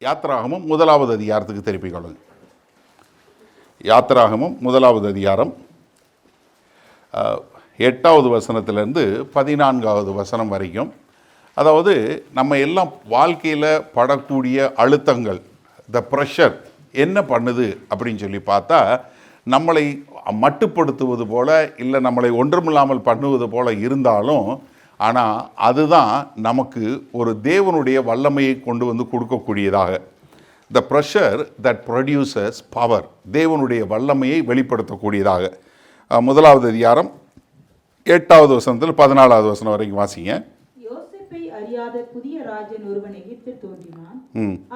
யாத்திராகமும் 1வது அதிகாரத்துக்கு திருப்பிக் கொள்ளுங்க. யாத்திராகமும் 1வது அதிகாரம் 8வது வசனத்திலிருந்து 14வது வசனம் வரைக்கும். அதாவது நம்ம எல்லாம் வாழ்க்கையில் படக்கூடிய அழுத்தங்கள், த ப்ரெஷர் என்ன பண்ணுது அப்படின்னு சொல்லி பார்த்தா, நம்மளை மட்டுப்படுத்துவது போல இல்லை நம்மளை ஒன்றுமில்லாமல் பண்ணுவது போல இருந்தாலும், ஆனால் அதுதான் நமக்கு ஒரு தேவனுடைய வல்லமையை கொண்டு வந்து கொடுக்கக்கூடியதாக. The pressure that produces power, தேவனுடைய வல்லமையை வெளிப்படுத்தக்கூடியதாக. 1வது அதிகாரம் 8வது வசனத்தில் 14வது வசனம் வரைக்கும் வாசிங்க. யோசேப்பை அறியாத புதிய ராஜன் ஒருவன் எகிப்தில் தோன்றினான்.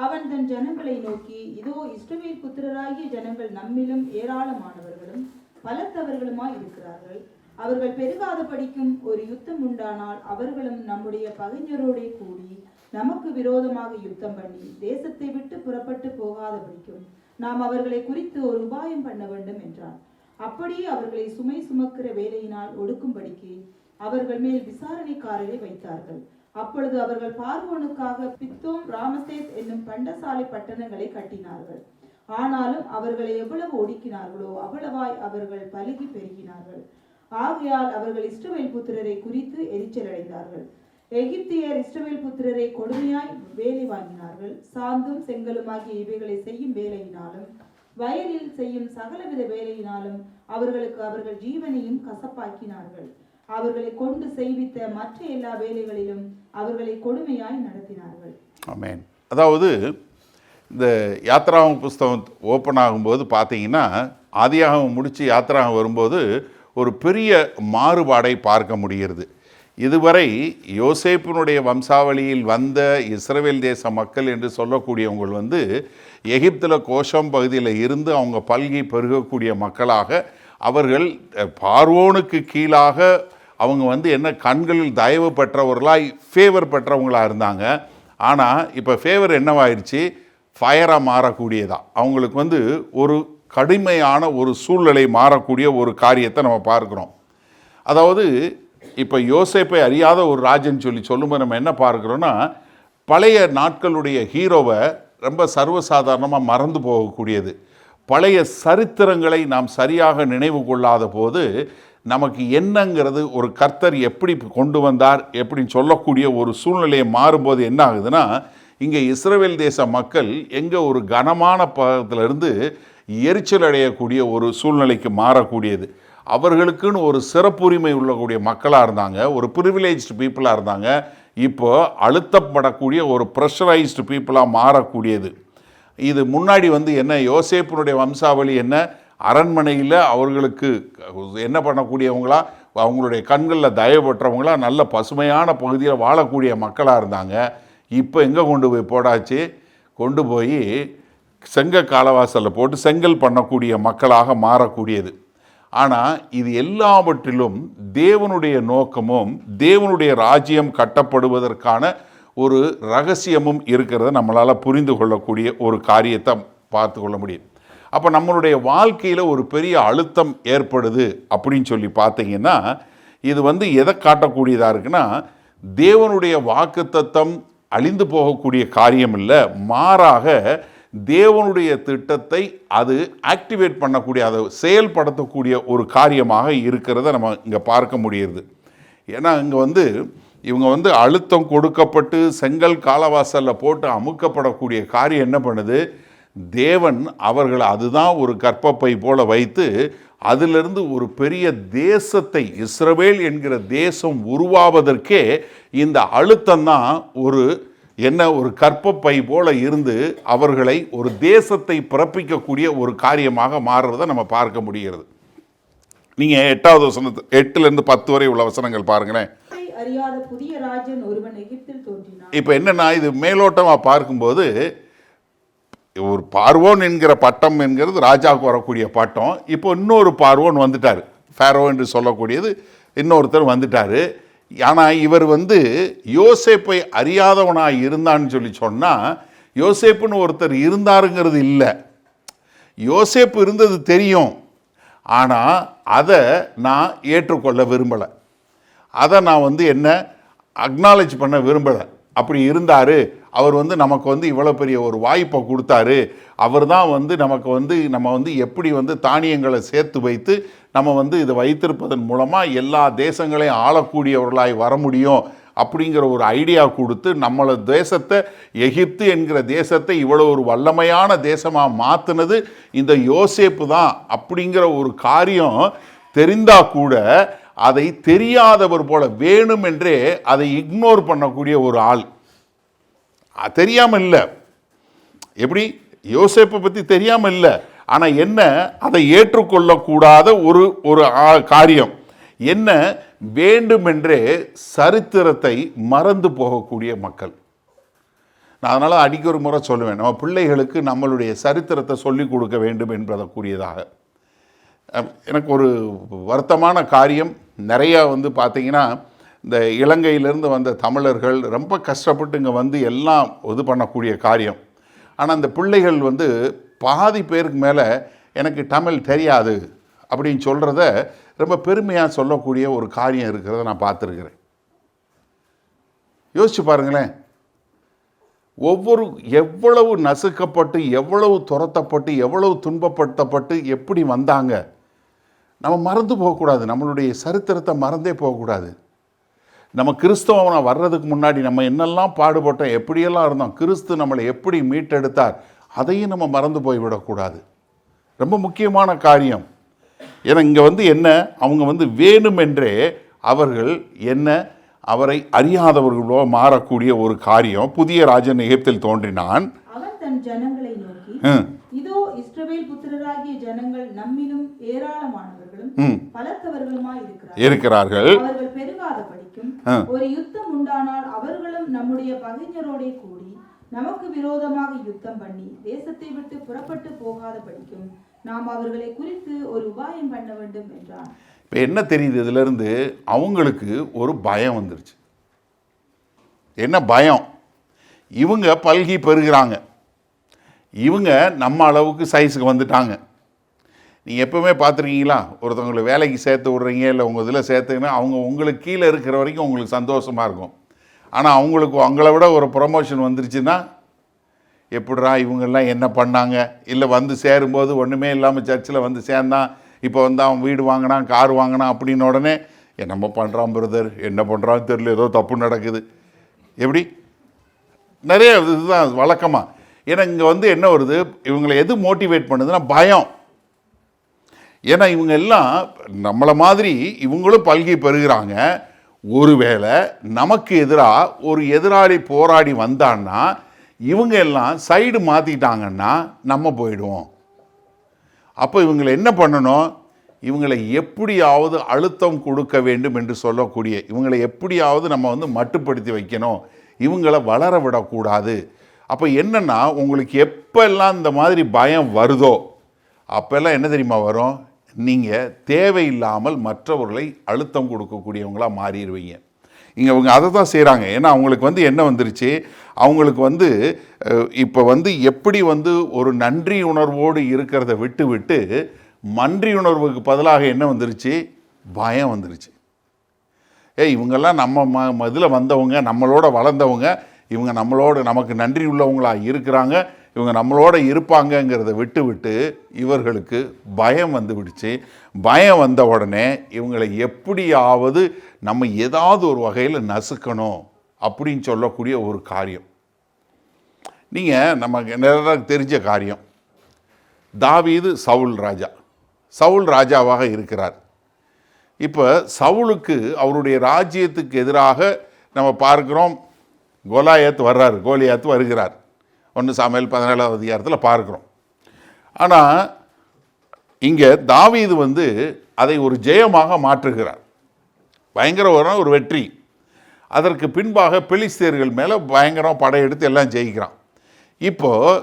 அவன் தன் ஜனங்களை நோக்கி, இதோ இஸ்ரவேல் புத்திரராகிய ஜனங்கள் நம்மிலும் ஏராளமானவர்களும் பலத்தவர்களுமாய் இருக்கிறார்கள். அவர்கள் பெருகாதபடிக்கும் ஒரு யுத்தம் உண்டானால் அவர்களும் நம்முடைய பகைஞரோடே கூடி நமக்கு விரோதமாக யுத்தம் பண்ணி தேசத்தை விட்டு புறப்பட்டு போகாதபடிக்கும் நாம் அவர்களை குறித்து ஒரு உபாயம் பண்ண வேண்டும் என்றான். அப்படியே அவர்களை சுமை சுமக்கிற வேலையினால் ஒடுக்கும்படிக்கு அவர்கள் மேல் விசாரணைக்காரரை வைத்தார்கள். அப்பொழுது அவர்கள் பார்வோனுக்காக பித்தோம், ராமசேஸ் என்னும் பண்டசாலை பட்டணங்களை கட்டினார்கள். ஆனாலும் அவர்களை எவ்வளவு ஒடுக்கினார்களோ அவ்வளவாய் அவர்கள் பலுகி பெருகினார்கள். ஆகையால் அவர்கள் இஸ்ரவேல் புத்திரரை குறித்து எரிச்சல் அடைந்தார்கள். எகிப்தியர் இஸ்ரவேல் புத்திரரை கொடுமையாய் வேலை வாங்கினார்கள். சாந்தும் செங்கலுமாகிய இவைகளை செய்யும் வேலையினாலும் வயலில் செய்யும் சகலவித வேலையினாலும் அவர்களுக்கு அவர்கள் ஜீவனையும் கசப்பாக்கினார்கள். அவர்களை கொண்டு செய்வித்த மற்ற எல்லா வேலைகளிலும் அவர்களை கொடுமையாய் நடத்தினார்கள். ஆமென். அதாவது இந்த யாத்திராகம் புஸ்தகம் ஓப்பன் ஆகும்போது பார்த்தீங்கன்னா, ஆதியாகமம் முடித்து யாத்திராகம் வரும்போது ஒரு பெரிய மாறுபாடை பார்க்க முடிகிறது. இதுவரை யோசேப்பினுடைய வம்சாவளியில் வந்த இஸ்ரவேல் தேச மக்கள் என்று சொல்லக்கூடியவங்க எகிப்தில் கோஷம் பகுதியில் இருந்து அவங்க பல்கி பெருகக்கூடிய மக்களாக, அவர்கள் பார்வோனுக்கு கீழாக அவங்க என்ன கண்களில் தயவு பெற்றவர்களாய் ஃபேவர் பெற்றவங்களாக இருந்தாங்க. ஆனால் இப்போ ஃபேவர் என்னவாயிடுச்சு, ஃபயராக மாறக்கூடியதான். அவங்களுக்கு ஒரு கடுமையான ஒரு சூழ்நிலை மாறக்கூடிய ஒரு காரியத்தை நம்ம பார்க்குறோம். அதாவது இப்போ யோசேப்பை அறியாத ஒரு ராஜன் சொல்லும்போது நம்ம என்ன பார்க்குறோன்னா, பழைய நாட்களுடைய ஹீரோவை ரொம்ப சர்வசாதாரணமாக மறந்து போகக்கூடியது. பழைய சரித்திரங்களை நாம் சரியாக நினைவு கொள்ளாத போது நமக்கு என்னங்கிறது, ஒரு கர்த்தர் எப்படி கொண்டு வந்தார் எப்படின்னு சொல்லக்கூடிய ஒரு சூழ்நிலையை மாறும்போது என்ன ஆகுதுன்னா, இங்கே இஸ்ரவேல் தேச மக்கள் எங்கே ஒரு கனமான பக்கத்திலிருந்து எரிச்சல் அடையக்கூடிய ஒரு சூழ்நிலைக்கு மாறக்கூடியது. அவர்களுக்குன்னு ஒரு சிறப்புரிமை உள்ளக்கூடிய மக்களாக இருந்தாங்க, ஒரு ப்ரிவிலேஜ்டு பீப்புளாக இருந்தாங்க. இப்போ அழுத்தப்படக்கூடிய ஒரு ப்ரெஷரைஸ்டு பீப்புளாக மாறக்கூடியது. இது முன்னாடி என்ன, யோசேப்பினுடைய வம்சாவளி என்ன, அரண்மனையில் அவர்களுக்கு என்ன பண்ணக்கூடியவங்களா, அவங்களுடைய கண்களில் தயவு பெற்றவங்களா, நல்ல பசுமையான பகுதியில் வாழக்கூடிய மக்களாக இருந்தாங்க. இப்போ எங்கே கொண்டு போய் போடாச்சு, கொண்டு போய் செங்க காலவாசலில் போட்டு செங்கல் பண்ணக்கூடிய மக்களாக மாறக்கூடியது. ஆனால் இது எல்லாவற்றிலும் தேவனுடைய நோக்கமும் தேவனுடைய ராஜ்யம் கட்டப்படுவதற்கான ஒரு ரகசியமும் இருக்கிறத நம்மளால் புரிந்து கொள்ளக்கூடிய ஒரு காரியத்தை பார்த்து கொள்ள முடியும். அப்போ நம்மளுடைய வாழ்க்கையில் ஒரு பெரிய அழுத்தம் ஏற்படுது அப்படின்னு சொல்லி பார்த்தீங்கன்னா, இது எதை காட்டக்கூடியதாக இருக்குன்னா, தேவனுடைய வாக்குத்தத்தம் அழிந்து போகக்கூடிய காரியம் இல்லை, மாறாக தேவனுடைய திட்டத்தை அது ஆக்டிவேட் பண்ணக்கூடிய, அதை செயல்படுத்தக்கூடிய ஒரு காரியமாக இருக்கிறத நம்ம இங்கே பார்க்க முடியுது. ஏன்னா இங்கே இவங்க அழுத்தம் கொடுக்கப்பட்டு செங்கல் காலவாசலில் போட்டு அமுக்கப்படக்கூடிய காரியம் என்ன பண்ணுது, தேவன் அவர்களை அதுதான் ஒரு கற்பப்பை போல வைத்து அதிலிருந்து ஒரு பெரிய தேசத்தை, இஸ்ரவேல் என்கிற தேசம் உருவாவதற்கே இந்த அழுத்தம்தான் ஒரு கற்பப்பை போல இருந்து அவர்களை ஒரு தேசத்தை பிறப்பிக்கக்கூடிய ஒரு காரியமாக மாறுறதை நம்ம பார்க்க முடிகிறது. நீங்கள் 8வது வசனத்து 8லேருந்து 10 வரை உள்ள வசனங்கள் பாருங்களேன். இப்போ என்னன்னா, இது மேலோட்டமாக பார்க்கும்போது ஒரு பார்வோன் என்கிற பட்டம் என்கிறது ராஜாவுக்கு வரக்கூடிய பட்டம். இப்போ இன்னொரு பார்வோன் வந்துட்டார், ஃபேரோ என்று சொல்லக்கூடியது இன்னொருத்தர் வந்துட்டார். ஆனால் இவர் யோசேப்பை அறியாதவனாக இருந்தான்னு சொன்னால், யோசேப்புன்னு ஒருத்தர் இருந்தாருங்கிறது இல்லை. யோசேப்பு இருந்தது தெரியும், ஆனால் அதை நான் ஏற்றுக்கொள்ள விரும்பலை, அதை நான் என்ன அக்னாலேஜ் பண்ண விரும்பலை. அப்படி இருந்தார் அவர் வந்து நமக்கு வந்து இவ்வளோ பெரிய ஒரு வாய்ப்பை கொடுத்தாரு, அவர் தான் வந்து நமக்கு வந்து நம்ம வந்து எப்படி வந்து தானியங்களை சேர்த்து வைத்து நம்ம வந்து இதை வைத்திருப்பதன் மூலமாக எல்லா தேசங்களையும் ஆளக்கூடியவர்களாய் வர முடியும் அப்படிங்கிற ஒரு ஐடியா கொடுத்து நம்மளை தேசத்தை, எகிப்து என்கிற தேசத்தை இவ்வளோ ஒரு வல்லமையான தேசமாக மாற்றினது இந்த யோசேப்பு தான் அப்படிங்கிற ஒரு காரியம் தெரிந்தா கூட அதை தெரியாதவர் போல வேணுமென்றே அதை இக்னோர் பண்ணக்கூடிய ஒரு ஆள். தெரியாமல் இல்லை, எப்படி யோசேப்பை பற்றி தெரியாமல் இல்லை, ஆனால் என்ன, அதை ஏற்றுக்கொள்ளக்கூடாத ஒரு ஒரு காரியம் என்ன, வேண்டுமென்றே சரித்திரத்தை மறந்து போகக்கூடிய மக்கள். நான் அதனால் அடிக்க ஒரு முறை சொல்லுவேன், நம்ம பிள்ளைகளுக்கு நம்மளுடைய சரித்திரத்தை சொல்லிக் கொடுக்க வேண்டும் என்பதற்குரியதாக. எனக்கு ஒரு வருத்தமான காரியம், நிறையா வந்து பார்த்திங்கன்னா இந்த இலங்கையிலேருந்து வந்த தமிழர்கள் ரொம்ப கஷ்டப்பட்டு இங்கே வந்து எல்லாம் இது பண்ணக்கூடிய காரியம். ஆனால் அந்த பிள்ளைகள் வந்து பாதி பேருக்கு மேலே எனக்கு தமிழ் தெரியாது அப்படின்னு சொல்கிறத ரொம்ப பெருமையாக சொல்லக்கூடிய ஒரு காரியம் இருக்கிறத நான் பார்த்துருக்கிறேன். யோசிச்சு பாருங்களேன், எவ்வளவு நசுக்கப்பட்டு, எவ்வளவு துரத்தப்பட்டு, எவ்வளவு துன்பப்படுத்தப்பட்டு எப்படி வந்தாங்க. நம்ம மறந்து போகக்கூடாது, நம்மளுடைய சரித்திரத்தை மறந்தே போகக்கூடாது. நம்ம கிறிஸ்தவனை வர்றதுக்கு முன்னாடி நம்ம என்னெல்லாம் பாடுபட்டோம், எப்படியெல்லாம் இருந்தோம், கிறிஸ்து நம்மளை எப்படி மீட்டெடுத்தார், அதையும் நம்ம மறந்து போய்விடக்கூடாது. ரொம்ப முக்கியமான காரியம். ஏன்னா இங்கே வந்து என்ன, அவங்க வந்து வேணுமென்றே அவர்கள் என்ன, அவரை அறியாதவர்களோ மாறக்கூடிய ஒரு காரியம். புதிய ராஜன் எகிப்தில் தோன்றினான். அவன் தன் ஜனங்களை நோக்கி, இதோ இஸ்ரவேல் புத்திரராகிய ஜனங்கள் நம்மிலும் ஏராளமானவர்களும் பலத்தவர்களுமாய் இருக்கிறார்கள். அவர்கள் பெருகாத படிக்கும் ஒரு யுத்தம் உண்டானால் அவர்களும் நம்முடைய பகைஞரோடே கூடி நமக்கு விரோதமாக யுத்தம் பண்ணி தேசத்தை விட்டு புறப்பட்டு போகாத படிக்கும் நாம் அவர்களை குறித்து ஒரு உபாயம் பண்ண வேண்டும் என்றான். இப்போ என்ன தெரியுது, இதிலிருந்து அவங்களுக்கு ஒரு பயம் வந்துருச்சு. என்ன பயம், இவங்க பல்கி பெருகிறாங்க, இவங்க நம்ம அளவுக்கு சைஸுக்கு வந்துட்டாங்க. நீங்கள் எப்போவுமே பார்த்துருக்கீங்களா, ஒருத்தவங்களை வேலைக்கு சேர்த்து விட்றீங்க, இல்லை உங்கள் இதில் சேர்த்துங்கன்னா அவங்க உங்களுக்கு கீழே இருக்கிற வரைக்கும் உங்களுக்கு சந்தோஷமாக இருக்கும். ஆனால் அவங்களுக்கு அவங்கள விட ஒரு ப்ரொமோஷன் வந்துருச்சுன்னா, எப்படிரா இவங்கெல்லாம் என்ன பண்ணாங்க, இல்லை வந்து சேரும்போது ஒன்றுமே இல்லாமல் சர்ச்சில் வந்து சேர்ந்தான், இப்போ வந்து அவன் வீடு வாங்கினான், கார் வாங்கினான் அப்படின்னு உடனே என்னம்மா பண்ணுறான் பிரதர், என்ன பண்ணுறான்னு தெரியல, ஏதோ தப்பு நடக்குது. எப்படி நிறைய இதுதான் வழக்கமாக. ஏன்னா இங்கே வந்து என்ன வருது, இவங்களை எது மோட்டிவேட் பண்ணுதுன்னா பயம். ஏன்னா இவங்க எல்லாம் நம்மளை மாதிரி இவங்களும் பல்கி பெறுகிறாங்க. ஒருவேளை நமக்கு எதிராக ஒரு எதிராளி போராடி வந்தான்னா இவங்க எல்லாம் சைடு மாற்றிட்டாங்கன்னா நம்ம போயிடுவோம். அப்போ இவங்களை என்ன பண்ணணும், இவங்களை எப்படியாவது அழுத்தம் கொடுக்க வேண்டும் என்று சொல்லக்கூடிய, இவங்களை எப்படியாவது நம்ம வந்து மட்டுப்படுத்தி வைக்கணும், இவங்களை வளர விடக்கூடாது. அப்போ என்னென்னா, உங்களுக்கு எப்பெல்லாம் இந்த மாதிரி பயம் வருதோ அப்போல்லாம் என்ன தெரியுமா வரும், நீங்கள் தேவையில்லாமல் மற்றவர்களை அழுத்தம் கொடுக்கக்கூடியவங்களாக மாறிடுவீங்க. இங்கே அவங்க அதை தான் செய்கிறாங்க. ஏன்னா அவங்களுக்கு வந்து என்ன வந்துருச்சு, அவங்களுக்கு வந்து இப்போ வந்து எப்படி வந்து ஒரு நன்றி உணர்வோடு இருக்கிறத விட்டு விட்டு மன்றி உணர்வுக்கு பதிலாக என்ன வந்துருச்சு, பயம் வந்துருச்சு. இவங்கெல்லாம் நம்ம இதில் வந்தவங்க, நம்மளோட வளர்ந்தவங்க, இவங்க நம்மளோட நமக்கு நன்றி உள்ளவங்களாக இருக்கிறாங்க, இவங்க நம்மளோட இருப்பாங்கங்கிறத விட்டு விட்டு இவர்களுக்கு பயம் வந்து விடுச்சு. பயம் வந்த உடனே இவங்களை எப்படியாவது நம்ம ஏதாவது ஒரு வகையில் நசுக்கணும் அப்படின்னு சொல்லக்கூடிய ஒரு காரியம். நீங்கள் நமக்கு நிறைய தெரிஞ்ச காரியம், தாவீது சவுல் ராஜாவாக இருக்கிறார். இப்போ சவுலுக்கு அவருடைய ராஜ்யத்துக்கு எதிராக நம்ம பார்க்குறோம், கோலியாத் வருகிறார். 1 சாமுவேல் 17ஆம் அதிகாரத்தில் பார்க்குறோம். ஆனால் இங்கே தாவீது வந்து அதை ஒரு ஜெயமாக மாற்றுகிறார், பயங்கரமான ஒரு வெற்றி. அதற்கு பின்பாக பெலிஸ்தேர்கள் மேலே பயங்கரம் படையெடுத்து எல்லாம் ஜெயிக்கிறான். இப்போது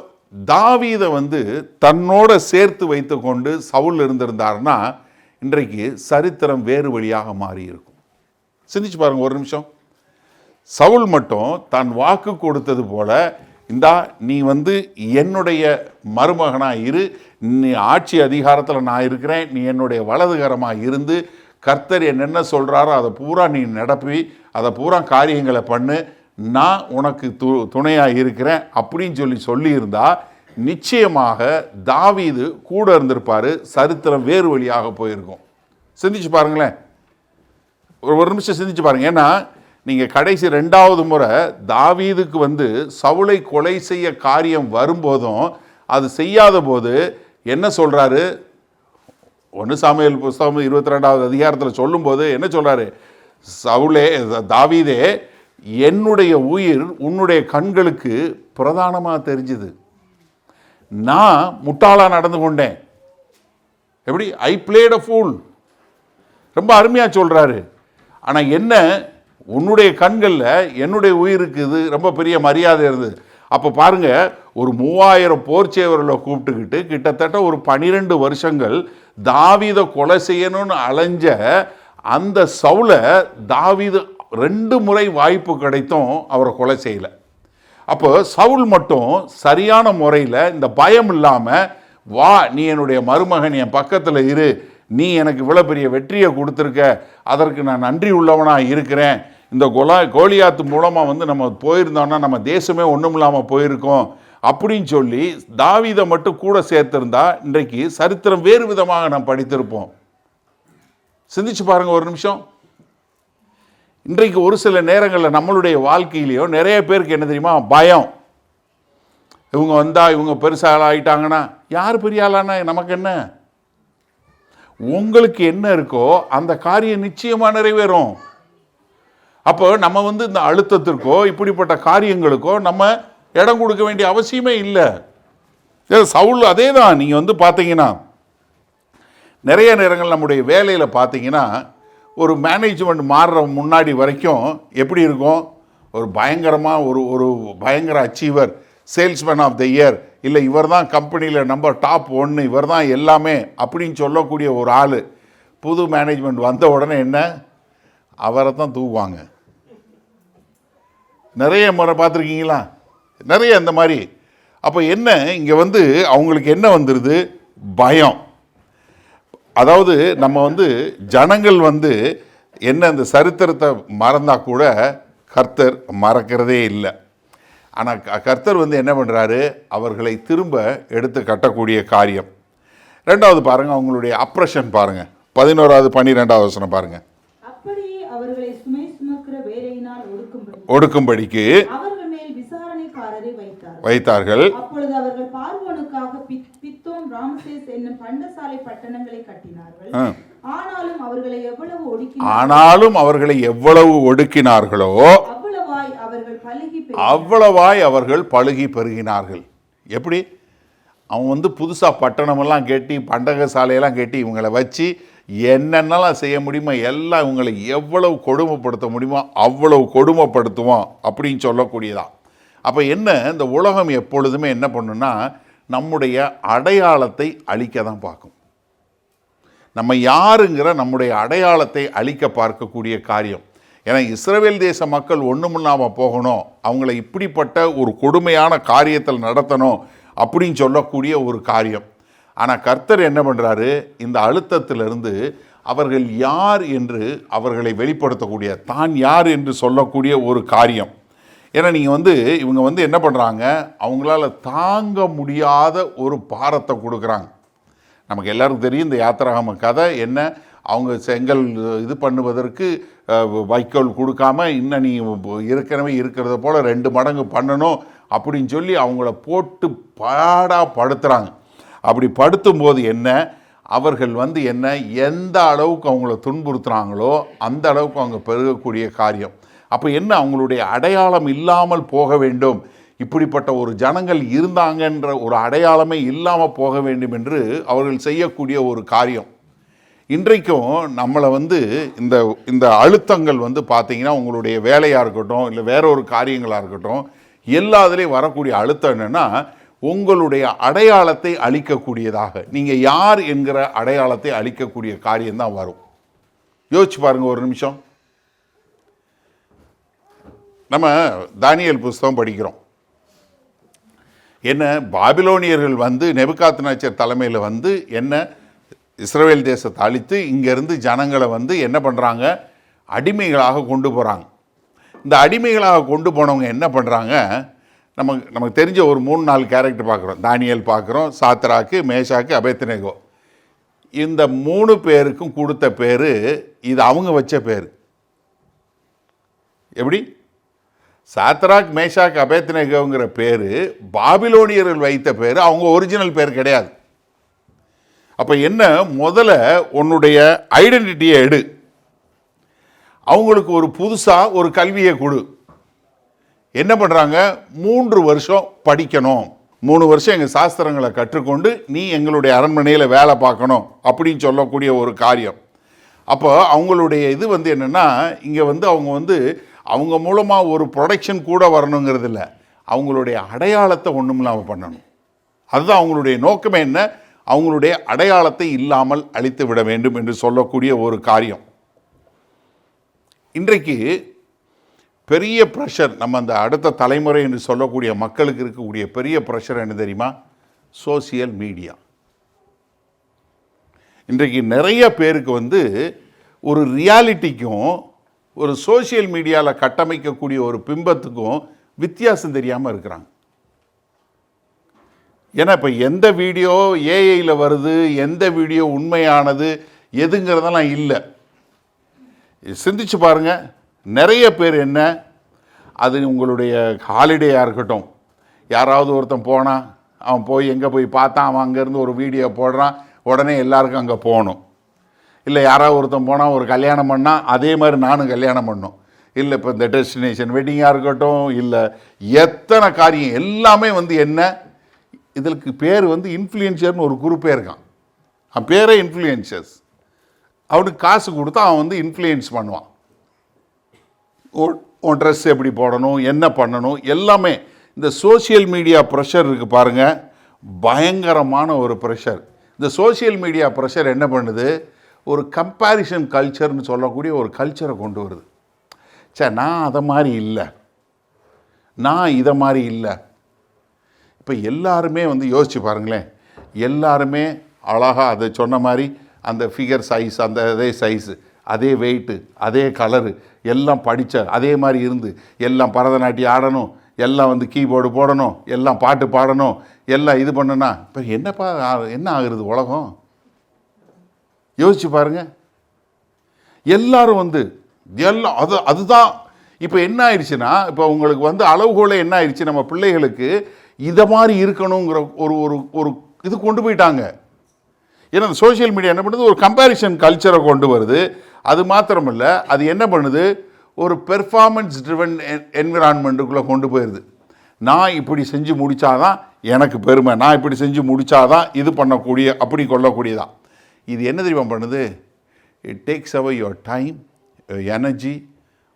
தாவீதை வந்து தன்னோட சேர்த்து வைத்து கொண்டு சவுல் இருந்திருந்தார்னா இன்றைக்கு சரித்திரம் வேறு வழியாக மாறி இருக்கும். சிந்திச்சு பாருங்கள் ஒரு நிமிஷம். சவுல் மட்டும் தான் வாக்கு கொடுத்தது போல, இந்தா நீ வந்து என்னுடைய மருமகனாக இரு, நீ ஆட்சி அதிகாரத்தில் நான் இருக்கிறேன், நீ என்னுடைய வலதுகரமாக இருந்து கர்த்தர் என்னென்ன சொல்கிறாரோ அதை பூரா நீ நடப்பி, அதை பூரா காரியங்களை பண்ணு, நான் உனக்கு துணையாக இருக்கிறேன் அப்படின்னு சொல்லியிருந்தா நிச்சயமாக தாவீது கூட இருந்திருப்பார், சரித்திரம் வேறு வழியாக போயிருக்கும். சிந்திச்சு பாருங்களேன், ஒரு நிமிஷம் சிந்திச்சு பாருங்க. ஏன்னா நீங்கள் கடைசி 2வது முறை தாவீதுக்கு சவுலை கொலை செய்ய காரியம் வரும்போதும் அது செய்யாத போது என்ன சொல்கிறாரு? 1 சாமுவேல் புஸ்தகம் 22வது அதிகாரத்தில் சொல்லும்போது என்ன சொல்கிறாரு? சவுலே, தாவீதே, என்னுடைய உயிர் உன்னுடைய கண்களுக்கு பிரதானமாக தெரிஞ்சுது, நான் முட்டாளாக நடந்து கொண்டேன். எப்படி? ஐ பிளேட் அ ஃபூல். ரொம்ப அருமையாக சொல்கிறாரு. ஆனால் என்ன, உன்னுடைய கண்களில் என்னுடைய உயிருக்கு இது ரொம்ப பெரிய மரியாதை இருந்தது. அப்போ பாருங்க, ஒரு 3000 போர்ச்சேவர்களை கூப்பிட்டுக்கிட்டு கிட்டத்தட்ட ஒரு 12 வருஷங்கள் தாவீதை கொலை செய்யணும்னு அலைஞ்ச அந்த சவுலை தாவீது 2 முறை வாய்ப்பு கிடைத்தும் அவரை கொலை செய்யலை. அப்போ சவுல் மட்டும் சரியான முறையில் இந்த பயம் இல்லாமல், வா நீ என்னுடைய மருமகன், என் பக்கத்தில் இரு, நீ எனக்கு இவ்வளோ பெரிய வெற்றியை கொடுத்துருக்க, அதற்கு நான் நன்றி உள்ளவனாக இருக்கிறேன், இந்த கோலியாத்து மூலமாக நம்ம போயிருந்தோம்னா நம்ம தேசமே ஒன்றும் இல்லாமல் போயிருக்கோம் அப்படின்னு சொல்லி தாவீதை மட்டும் கூட சேர்த்திருந்தா இன்றைக்கு சரித்திரம் வேறு விதமாக நாம் படித்திருப்போம். சிந்திச்சு பாருங்க ஒரு நிமிஷம். இன்றைக்கு ஒரு சில நேரங்களில் நம்மளுடைய வாழ்க்கையிலையோ நிறைய பேருக்கு என்ன தெரியுமா? பயம். இவங்க வந்தால் இவங்க பெருசாக ஆகிட்டாங்கன்னா, யார் பெரிய ஆளானா நமக்கு என்ன? உங்களுக்கு என்ன இருக்கோ அந்த காரியம் நிச்சயமாக நிறைவேறும். அப்போ நம்ம இந்த அழுத்தத்திற்கோ இப்படிப்பட்ட காரியங்களுக்கோ நம்ம இடம் கொடுக்க வேண்டிய அவசியமே இல்லை. சவுல் அதே தான். நீங்கள் பார்த்தீங்கன்னா நிறைய நேரங்கள் நம்முடைய வேலையில் பார்த்தீங்கன்னா ஒரு மேனேஜ்மெண்ட் மாறுற முன்னாடி வரைக்கும் எப்படி இருக்கும்? ஒரு பயங்கரமாக ஒரு பயங்கர achiever, salesman of the year, இல்லை இவர் தான் கம்பெனியில் நம்பர் டாப் 1, இவர் தான் எல்லாமே அப்படின்னு சொல்லக்கூடிய ஒரு ஆள் புது மேனேஜ்மெண்ட் வந்த உடனே என்ன, அவரை தான் தூக்குவாங்க. நிறைய முறை பார்த்துருக்கீங்களா? நிறைய இந்த மாதிரி. அப்போ என்ன, இங்கே அவங்களுக்கு என்ன வந்துடுது? பயம். அதாவது நம்ம ஜனங்கள் என்ன இந்த சரித்திரத்தை மறந்தா கூட கர்த்தர் மறக்கிறதே இல்லை. ஆனால் கர்த்தர் என்ன பண்ணுறாரு? அவர்களை திரும்ப எடுத்து கட்டக்கூடிய காரியம். 2வது பாருங்கள், அவங்களுடைய அப்ரஷன் பாருங்கள். 11வது 12வது வசனம் பாருங்கள். அப்படியே அவர்களை சுமை சுமக்கிற வேலையினால் ஒடுக்கும்படிக்கு அவர்கள் மேல் விசாரணைக்காரரை வைத்தார்கள். அப்பொழுது அவர்கள் பார்வோனுக்காக பித்தோம், ராமசேஸ் என்னும் பண்டசாலை பட்டணங்களை கட்டினார்கள். ஆனாலும் அவர்களை எவ்வளவு ஒடுக்கினார்களோ அவ்வளவாய் அவர்கள் பழுகி பெருகினார்கள். எப்படி? அவன் புதுசாக பட்டணமெல்லாம் கட்டி பண்டக சாலையெல்லாம் கட்டி இவங்களை வச்சு என்னென்னலாம் செய்ய முடியுமோ எல்லாம் இவங்களை எவ்வளவு கொடுமைப்படுத்த முடியுமோ அவ்வளவு கொடுமைப்படுத்துவோம் அப்படின்னு சொல்லக்கூடியதான். அப்போ என்ன, இந்த உலகம் எப்பொழுதுமே என்ன பண்ணுன்னா நம்முடைய அடையாளத்தை அழிக்க தான் பார்க்கும். நம்ம யாருங்கிற நம்முடைய அடையாளத்தை அழிக்க பார்க்கக்கூடிய காரியம். ஏன்னா இஸ்ரவேல் தேச மக்கள் ஒன்றுமில்லாமல் போகணும், அவங்கள இப்படிப்பட்ட ஒரு கொடுமையான காரியத்தில் நடத்தணும் அப்படின்னு சொல்லக்கூடிய ஒரு காரியம். ஆனால் கர்த்தர் என்ன பண்ணுறாரு? இந்த அழுத்தத்திலிருந்து அவர்கள் யார் என்று அவர்களை வெளிப்படுத்தக்கூடிய, தான் யார் என்று சொல்லக்கூடிய ஒரு காரியம். ஏன்னா நீங்கள் இவங்க என்ன பண்ணுறாங்க? அவங்களால தாங்க முடியாத ஒரு பாரத்தை கொடுக்குறாங்க. நமக்கு எல்லாருக்கும் தெரியும் இந்த யாத்திராகம கதை என்ன. அவங்க செங்கல் இது பண்ணுவதற்கு வைக்கோல் கொடுக்காம இன்னும் நீ ஏற்கனவே இருக்கிறத போல் 2 மடங்கு பண்ணணும் அப்படின்னு சொல்லி அவங்கள போட்டு படுத்துகிறாங்க. அப்படி படுத்தும்போது என்ன, அவர்கள் என்ன எந்த அளவுக்கு அவங்கள துன்புறுத்துகிறாங்களோ அந்த அளவுக்கு அவங்க பெருகக்கூடிய காரியம். அப்போ என்ன, அவங்களுடைய அடையாளம் இல்லாமல் போக வேண்டும், இப்படிப்பட்ட ஒரு ஜனங்கள் இருந்தாங்கன்ற ஒரு அடையாளமே இல்லாமல் போக வேண்டும் என்று அவர்கள் செய்யக்கூடிய ஒரு காரியம். இன்றைக்கும் நம்மளை இந்த இந்த அழுத்தங்கள் பார்த்தீங்கன்னா உங்களுடைய வேலையாக இருக்கட்டும் இல்லை வேற ஒரு காரியங்களாக இருக்கட்டும், எல்லாத்துலேயும் வரக்கூடிய அழுத்தம் என்னென்னா உங்களுடைய அடையாளத்தை அழிக்கக்கூடியதாக, நீங்கள் யார் என்கிற அடையாளத்தை அழிக்கக்கூடிய காரியம்தான் வரும். யோசிச்சு பாருங்கள் ஒரு நிமிஷம். நம்ம தானியேல் புஸ்தகம் படிக்கிறோம். என்ன, பாபிலோனியர்கள் நெபுகாத்நேச்சர் தலைமையில் என்ன இஸ்ரவேல் தேசத்தை அழித்து இங்கேருந்து ஜனங்களை என்ன பண்ணுறாங்க? அடிமைகளாக கொண்டு போகிறாங்க. இந்த அடிமைகளாக கொண்டு போனவங்க என்ன பண்ணுறாங்க, நமக்கு தெரிஞ்ச ஒரு 3-4 கேரக்டர் பார்க்குறோம். தானியேல் பார்க்குறோம், சாத்ராக்கு, மேஷாக்கு, அபேத்நேகோ. இந்த 3 பேருக்கும் கொடுத்த பேர் இது அவங்க வச்ச பேர். எப்படி? சாத்ராக், மேஷாக், அபேத்நேகோங்கிற பேர் பாபிலோனியர்கள் வைத்த பேர், அவங்க ஒரிஜினல் பேர் கிடையாது. அப்போ என்ன, முதல்ல உன்னுடைய ஐடென்டிட்டியை எடு, அவங்களுக்கு ஒரு புதுசாக ஒரு கல்வியை கொடு. என்ன பண்ணுறாங்க, 3 வருஷம் படிக்கணும், 3 வருஷம் எங்கள் சாஸ்திரங்களை கற்றுக்கொண்டு நீ எங்களுடைய அரண்மனையில் வேலை பார்க்கணும் அப்படின்னு சொல்லக்கூடிய ஒரு காரியம். அப்போ அவங்களுடைய இது என்னென்னா, இங்கே அவங்க மூலமாக ஒரு ப்ரொடக்ஷன் கூட வரணுங்கிறது இல்லை, அவங்களுடைய அடையாளத்தை ஒன்றுமில்லாமல் பண்ணணும். அதுதான் அவங்களுடைய நோக்கமே. என்ன, அவங்களுடைய அடையாளத்தை இல்லாமல் அழித்து விட வேண்டும் என்று சொல்லக்கூடிய ஒரு காரியம். இன்றைக்கு பெரிய ப்ரெஷர், நம்ம அந்த அடுத்த தலைமுறை என்று சொல்லக்கூடிய மக்களுக்கு இருக்கக்கூடிய பெரிய ப்ரெஷர் என்ன தெரியுமா? Social media. இன்றைக்கு நிறைய பேருக்கு ஒரு ரியாலிட்டிக்கும் ஒரு சோசியல் மீடியாவில் கட்டமைக்கக்கூடிய ஒரு பிம்பத்துக்கும் வித்தியாசம் தெரியாமல் இருக்கிறாங்க. ஏன்னா இப்போ எந்த வீடியோ ஏஐயில் வருது, எந்த வீடியோ உண்மையானது எதுங்கிறதெல்லாம் இல்லை. சிந்திச்சு பாருங்க, நிறைய பேர் என்ன, அது உங்களுடைய ஹாலிடேயாக இருக்கட்டும், யாராவது ஒருத்தன் போனான், அவன் போய் எங்கே போய் பார்த்தான், அவன் அங்கேருந்து ஒரு வீடியோ போடுறான், உடனே எல்லாருக்கும் அங்கே போகணும். இல்லை யாராவது ஒருத்தன் போனால் ஒரு கல்யாணம் பண்ணால் அதே மாதிரி நானும் கல்யாணம் பண்ணணும். இல்லை இப்போ இந்த டெஸ்டினேஷன் வெட்டிங்காக இருக்கட்டும், இல்லை எத்தனை காரியம் எல்லாமே என்ன, இதற்கு பேர் இன்ஃப்ளூயன்சர்னு ஒரு குரூப்பே இருக்கான். அவன் பேரே இன்ஃப்ளூயன்சர்ஸ். அவனுக்கு காசு கொடுத்தா அவன் இன்ஃப்ளூயன்ஸ் பண்ணுவான். உன் ட்ரெஸ் எப்படி போடணும், என்ன பண்ணணும், எல்லாமே. இந்த சோசியல் மீடியா ப்ரெஷர் இருக்குது பாருங்கள், பயங்கரமான ஒரு ப்ரெஷர். இந்த சோசியல் மீடியா ப்ரெஷர் என்ன பண்ணுது, ஒரு கம்பேரிஷன் கல்ச்சர்னு சொல்லக்கூடிய ஒரு கல்ச்சரை கொண்டு வருது. சரி, நான் அதை மாதிரி இல்லை, நான் இதை மாதிரி இல்லை. இப்போ எல்லாருமே யோசிச்சு பாருங்களேன், எல்லாருமே அழகாக அதை சொன்ன மாதிரி அந்த ஃபிகர் சைஸ், அந்த அதே சைஸு, அதே வெயிட்டு, அதே கலரு, எல்லாம் படித்த அதே மாதிரி இருந்து, எல்லாம் பரதநாட்டியம் ஆடணும், எல்லாம் கீபோர்டு போடணும், எல்லாம் பாட்டு பாடணும், எல்லாம் இது பண்ணுனா இப்போ என்ன ஆகுறது உலகம்? யோசிச்சு பாருங்க. எல்லாரும் எல்லாம் அதுதான். இப்போ என்ன ஆயிடுச்சுன்னா, இப்போ உங்களுக்கு அளவுகோலை என்ன ஆயிடுச்சு, நம்ம பிள்ளைகளுக்கு இதை மாதிரி இருக்கணுங்கிற ஒரு ஒரு ஒரு இது கொண்டு போயிட்டாங்க. ஏன்னா அந்த சோஷியல் மீடியா என்ன பண்ணுது, ஒரு கம்பேரிஷன் கல்ச்சரை கொண்டு வருது. அது மாத்திரமில்ல, அது என்ன பண்ணுது, ஒரு பெர்ஃபார்மன்ஸ் ட்ரிவன் என்விரான்மெண்ட்டுக்குள்ளே கொண்டு போயிடுது. நான் இப்படி செஞ்சு முடித்தாதான் எனக்கு பெருமை, நான் இப்படி செஞ்சு முடித்தாதான் இது பண்ணக்கூடிய, அப்படி கொள்ளக்கூடியதான். இது என்ன தெரியுமா பண்ணுது, it takes away your time, energy,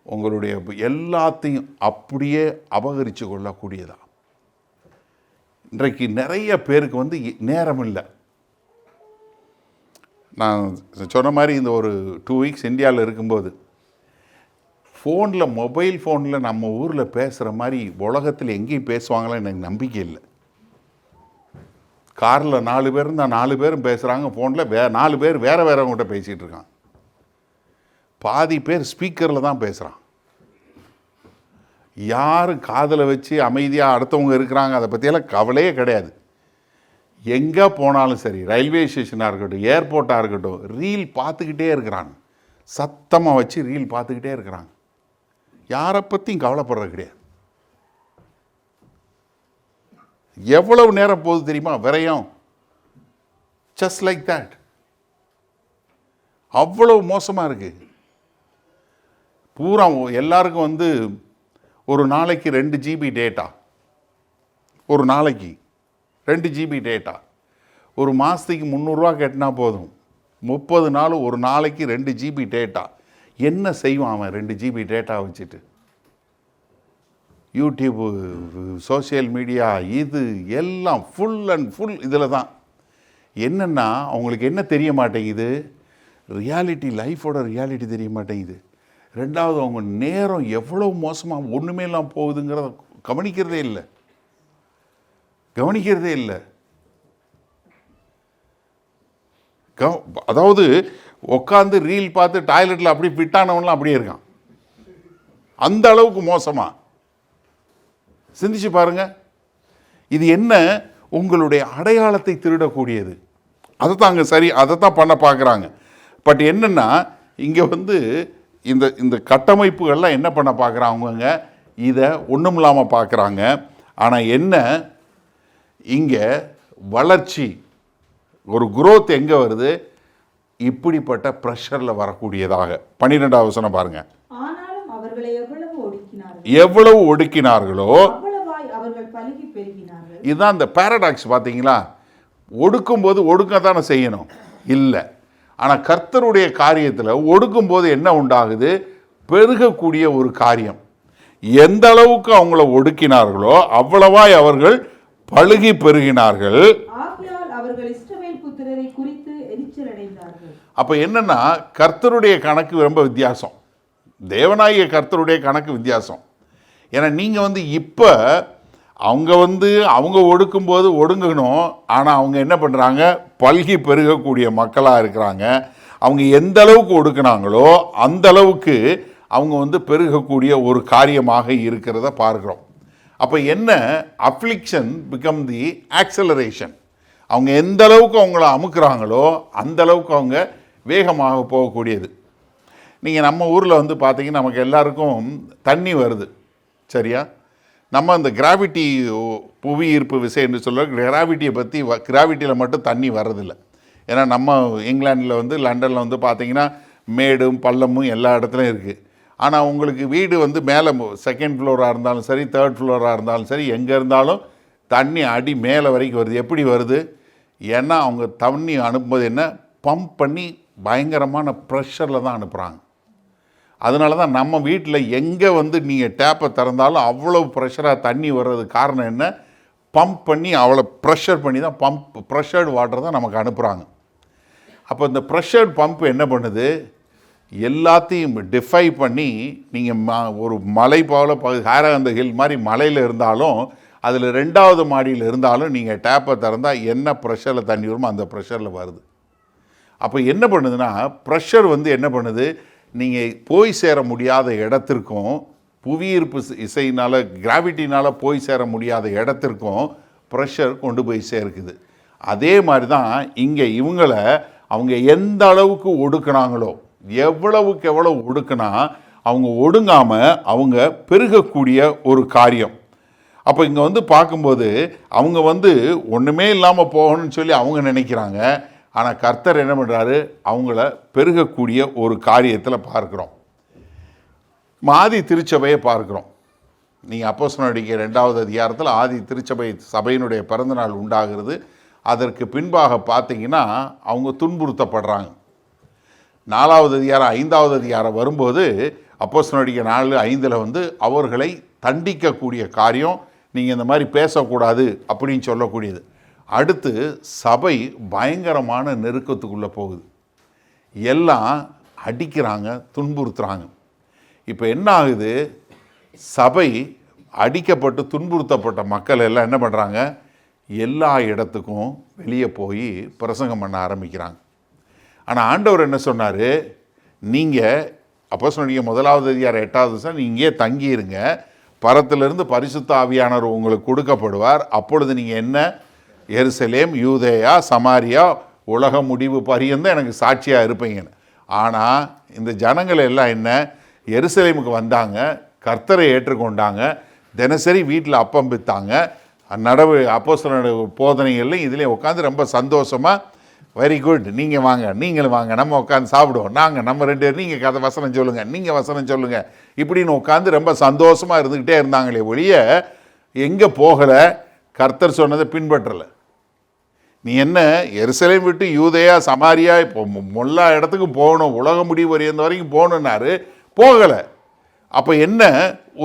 உங்களுடைய எல்லாத்தையும் அப்படியே அபகரித்து கொள்ளக்கூடியதான். இன்றைக்கு நிறைய பேருக்கு நேரம் இல்லை. நான் சொன்ன மாதிரி இந்த ஒரு 2 வீக்ஸ் இந்தியாவில் இருக்கும்போது ஃபோனில், மொபைல் ஃபோனில் நம்ம ஊரில் பேசுகிற மாதிரி உலகத்தில் எங்கேயும் பேசுவாங்களோ எனக்கு நம்பிக்கை இல்லை. காரில் 4 பேர் இருந்தால் 4 பேரும் பேசுகிறாங்க, ஃபோனில் 4 பேர் வேறு வேறவங்ககிட்ட பேசிகிட்டு இருக்கான். பாதி பேர் ஸ்பீக்கரில் தான் பேசுகிறான். யாரும் காதில் வச்சு அமைதியாக அடுத்தவங்க இருக்கிறாங்க, அதை பற்றியெல்லாம் கவலையே கிடையாது. எங்கே போனாலும் சரி, ரயில்வே ஸ்டேஷனாக இருக்கட்டும், ஏர்போர்ட்டாக இருக்கட்டும், ரீல் பார்த்துக்கிட்டே இருக்கிறாங்க, சத்தமாக வச்சு ரீல் பார்த்துக்கிட்டே இருக்கிறாங்க. யாரை பற்றியும் கவலைப்படுறது கிடையாது. எவ்வளவு நேரம் போகுது தெரியுமா விரயம்? Just like that. அவ்வளவு மோசமாக இருக்குது. பூரா எல்லாருக்கும் ஒரு நாளைக்கு 2 GB டேட்டா, ஒரு நாளைக்கு 2 GB டேட்டா. ஒரு மாதத்துக்கு 300 ரூபா கட்டினா போதும், 30 நாள் ஒரு நாளைக்கு 2 GB டேட்டா. என்ன செய்வான் அவன் 2 GB டேட்டா வச்சுட்டு? யூடியூப்பு, சோசியல் மீடியா, இது எல்லாம் ஃபுல் அண்ட் ஃபுல் இதில் தான். என்னென்னா அவங்களுக்கு என்ன தெரிய மாட்டேங்குது, ரியாலிட்டி, லைஃபோட ரியாலிட்டி தெரிய மாட்டேங்குது. ரெண்டாவது, அவங்க நேரம் எவ்வளோ மோசமாக ஒன்றுமே இல்லாமல் போகுதுங்கிறத கவனிக்கிறதே இல்லை. அதாவது உட்காந்து ரீல் பார்த்து டாய்லெட்டில் அப்படி ஃபிட்டானவன்லாம் அப்படியே இருக்கான். அந்த அளவுக்கு மோசமா? சிந்திச்சு பாருங்க. இது என்ன? உங்களுடைய அடையாளத்தை திருடக்கூடியது. அதைத்தான் பண்ண பார்க்குறாங்க. பட் என்னன்னா, இங்கே இந்த கட்டமைப்புகள்லாம் என்ன பண்ண பார்க்குறாங்க? இதை ஒன்றும் இல்லாமல் பார்க்குறாங்க. ஆனால் என்ன, இங்கே வளர்ச்சி, ஒரு growth எங்கே வருது? இப்படிப்பட்ட ப்ரெஷரில் வரக்கூடியதாக. 12வது வசனம் பாருங்க. ஆனாலும் அவர்களை எவ்வளவு ஒடுக்கினார்களோ அவ்வளவாய் அவர்கள் பலுகி பெருகினார்கள். இதுதான் இந்த பாரடாக்ஸ். பார்த்தீங்களா? ஒடுக்கும்போது ஒடுக்கத்தானே செய்யணும், இல்லை. ஆனால் கர்த்தருடைய காரியத்தில் ஒடுக்கும்போது என்ன உண்டாகுது? பெருகக்கூடிய ஒரு காரியம். எந்த அளவுக்கு அவங்கள ஒடுக்கினார்களோ அவ்வளவாய் அவர்கள் பழுகி பெருகினார்கள். ஆகையால் அவர்கள் இஸ்ரவேல் புத்திரரை குறித்து எரிச்சல் அடைந்தார்கள். அப்போ என்னன்னா, கர்த்தருடைய கணக்கு ரொம்ப வித்தியாசம். தேவனாகிய கர்த்தருடைய கணக்கு வித்தியாசம். ஏன்னா நீங்கள் இப்போ அவங்க ஒடுக்கும்போது ஒடுங்கணும். ஆனால் அவங்க என்ன பண்ணுறாங்க? பல்கி பெருகக்கூடிய மக்களாக இருக்கிறாங்க. அவங்க எந்த அளவுக்கு ஒடுக்குனாங்களோ அந்த அளவுக்கு அவங்க பெருகக்கூடிய ஒரு காரியமாக இருக்கிறத பார்க்குறோம். அப்போ என்ன? அஃப்ளிக்ஷன் பிகம் தி ஆக்சலரேஷன். அவங்க எந்த அளவுக்கு அவங்கள அமுக்குறாங்களோ அந்த அளவுக்கு அவங்க வேகமாக போகக்கூடியது. நீங்கள் நம்ம ஊரில் பார்த்தீங்கன்னா நமக்கு எல்லாருக்கும் தண்ணி வருது, சரியா? நம்ம அந்த கிராவிட்டி, புவி ஈர்ப்பு விசை என்று சொல்ல கிராவிட்டியை பற்றி, கிராவிட்டியில் மட்டும் தண்ணி வர்றதில்லை. ஏன்னா நம்ம இங்கிலாண்டில் லண்டனில் பார்த்தீங்கன்னா மேடும் பள்ளமும் எல்லா இடத்துலையும் இருக்குது. ஆனால் உங்களுக்கு வீடு மேலே செகண்ட் ஃப்ளோராக இருந்தாலும் சரி, தேர்ட் ஃப்ளோராக இருந்தாலும் சரி, எங்கே இருந்தாலும் தண்ணி அடி மேலே வரைக்கும் வருது. எப்படி வருது? ஏன்னா அவங்க தண்ணி அனுப்பும்போது என்ன, பம்ப் பண்ணி பயங்கரமான ப்ரெஷரில் தான் அனுப்புகிறாங்க. அதனால தான் நம்ம வீட்டில் எங்கே நீங்கள் டேப்பை திறந்தாலும் அவ்வளோ ப்ரெஷராக தண்ணி வர்றதுக்கு காரணம் என்ன? பம்ப் பண்ணி அவ்வளோ ப்ரெஷர் பண்ணி தான் ப்ரெஷர்டு வாட்டர் தான் நமக்கு அனுப்புகிறாங்க. அப்போ இந்த ப்ரெஷர்டு பம்ப் என்ன பண்ணுது? எல்லாத்தையும் டிஃபை பண்ணி, நீங்கள் ஒரு மலை போல ஹேரந்த ஹில் மாதிரி மலையில் இருந்தாலும் அதில் 2வது மாடியில் இருந்தாலும் நீங்கள் டேப்பை திறந்தால் என்ன ப்ரெஷரில் தண்ணி வருமோ அந்த ப்ரெஷரில் வருது. அப்போ என்ன பண்ணுதுன்னா, ப்ரெஷர் என்ன பண்ணுது? நீங்கள் போய் சேர முடியாத இடத்திற்கும், புவியீர்ப்பு இசையினால், கிராவிட்டினால் போய் சேர முடியாத இடத்திற்கும் ப்ரெஷர் கொண்டு போய் சேர்க்குது. அதே மாதிரி தான் இங்கே அவங்க எந்த அளவுக்கு ஒடுக்குனாங்களோ, எவ்வளவுக்கு எவ்வளவு ஒடுக்குனா அவங்க ஒடுங்காமல் அவங்க பெருகக்கூடிய ஒரு காரியம். அப்போ இங்கே பார்க்கும்போது அவங்க ஒன்றுமே இல்லாமல் போகணும்னு சொல்லி அவங்க நினைக்கிறாங்க. ஆனால் கர்த்தர் என்ன பண்ணுறாரு? அவங்கள பெருகக்கூடிய ஒரு காரியத்தில் பார்க்குறோம். ஆதி திருச்சபையை பார்க்குறோம். நீங்கள் அப்போஸ்தலர் 2வது அதிகாரத்தில் ஆதி திருச்சபை சபையினுடைய பிறந்தநாள் உண்டாகிறது. அதற்கு பின்பாக பார்த்தீங்கன்னா அவங்க துன்புறுத்தப்படுறாங்க. 4வது அதிகாரம் 5வது அதிகாரம் வரும்போது அப்போஸ்தலர் 4:5 அவர்களை தண்டிக்கக்கூடிய காரியம், நீங்கள் இந்த மாதிரி பேசக்கூடாது அப்படின்னு சொல்லக்கூடியது. அடுத்து சபை பயங்கரமான நெருக்கத்துக்குள்ளே போகுது. எல்லாம் அடிக்கிறாங்க, துன்புறுத்துறாங்க. இப்போ என்ன ஆகுது? சபை அடிக்கப்பட்டு துன்புறுத்தப்பட்ட மக்கள் எல்லாம் என்ன பண்ணுறாங்க? எல்லா இடத்துக்கும் வெளியே போய் பிரசங்கம் பண்ண ஆரம்பிக்கிறாங்க. ஆனால் ஆண்டவர் என்ன சொன்னார்? நீங்கள் அப்போஸ்தலர் 1வது அதிகாரம் 8வது வசனம், நீங்கள் தங்கியிருங்க, பரத்திலிருந்து பரிசுத்த ஆவியானவர் உங்களுக்கு கொடுக்கப்படுவார். அப்பொழுது நீங்கள் என்ன? எருசலேம், யூதேயா, சமாரியா, உலக முடிவு பரியந்தம் எனக்கு சாட்சியாக இருப்பீங்கன்னு. ஆனால் இந்த ஜனங்கள் எல்லாம் என்ன? எருசலேமுக்கு வந்தாங்க, கர்த்தரை ஏற்றுக்கொண்டாங்க, தினசரி வீட்டில் அப்பம் பித்தாங்க, அப்போஸ்தலர் போதனைகள்லையும் இதுலேயும் உட்காந்து ரொம்ப சந்தோஷமாக, வெரி குட், நீங்கள் வாங்க, நீங்களும் வாங்க, நம்ம உட்காந்து சாப்பிடுவோம், நம்ம 2 பேர், நீங்கள் கதை வசனம் சொல்லுங்கள், நீங்கள் வசனம் சொல்லுங்கள், இப்படின்னு உட்காந்து ரொம்ப சந்தோஷமாக இருந்துக்கிட்டே இருந்தாங்களே ஒழிய எங்கே போகலை? கர்த்தர் சொன்னதை பின்பற்றலை. நீ என்ன எருசலேம் விட்டு யூதேயா, சமாரியா, இப்போ எல்லா இடத்துக்கும் போகணும், உலக முடிவு வரைக்கும் போகணுன்னாரு, போகலை. அப்போ என்ன?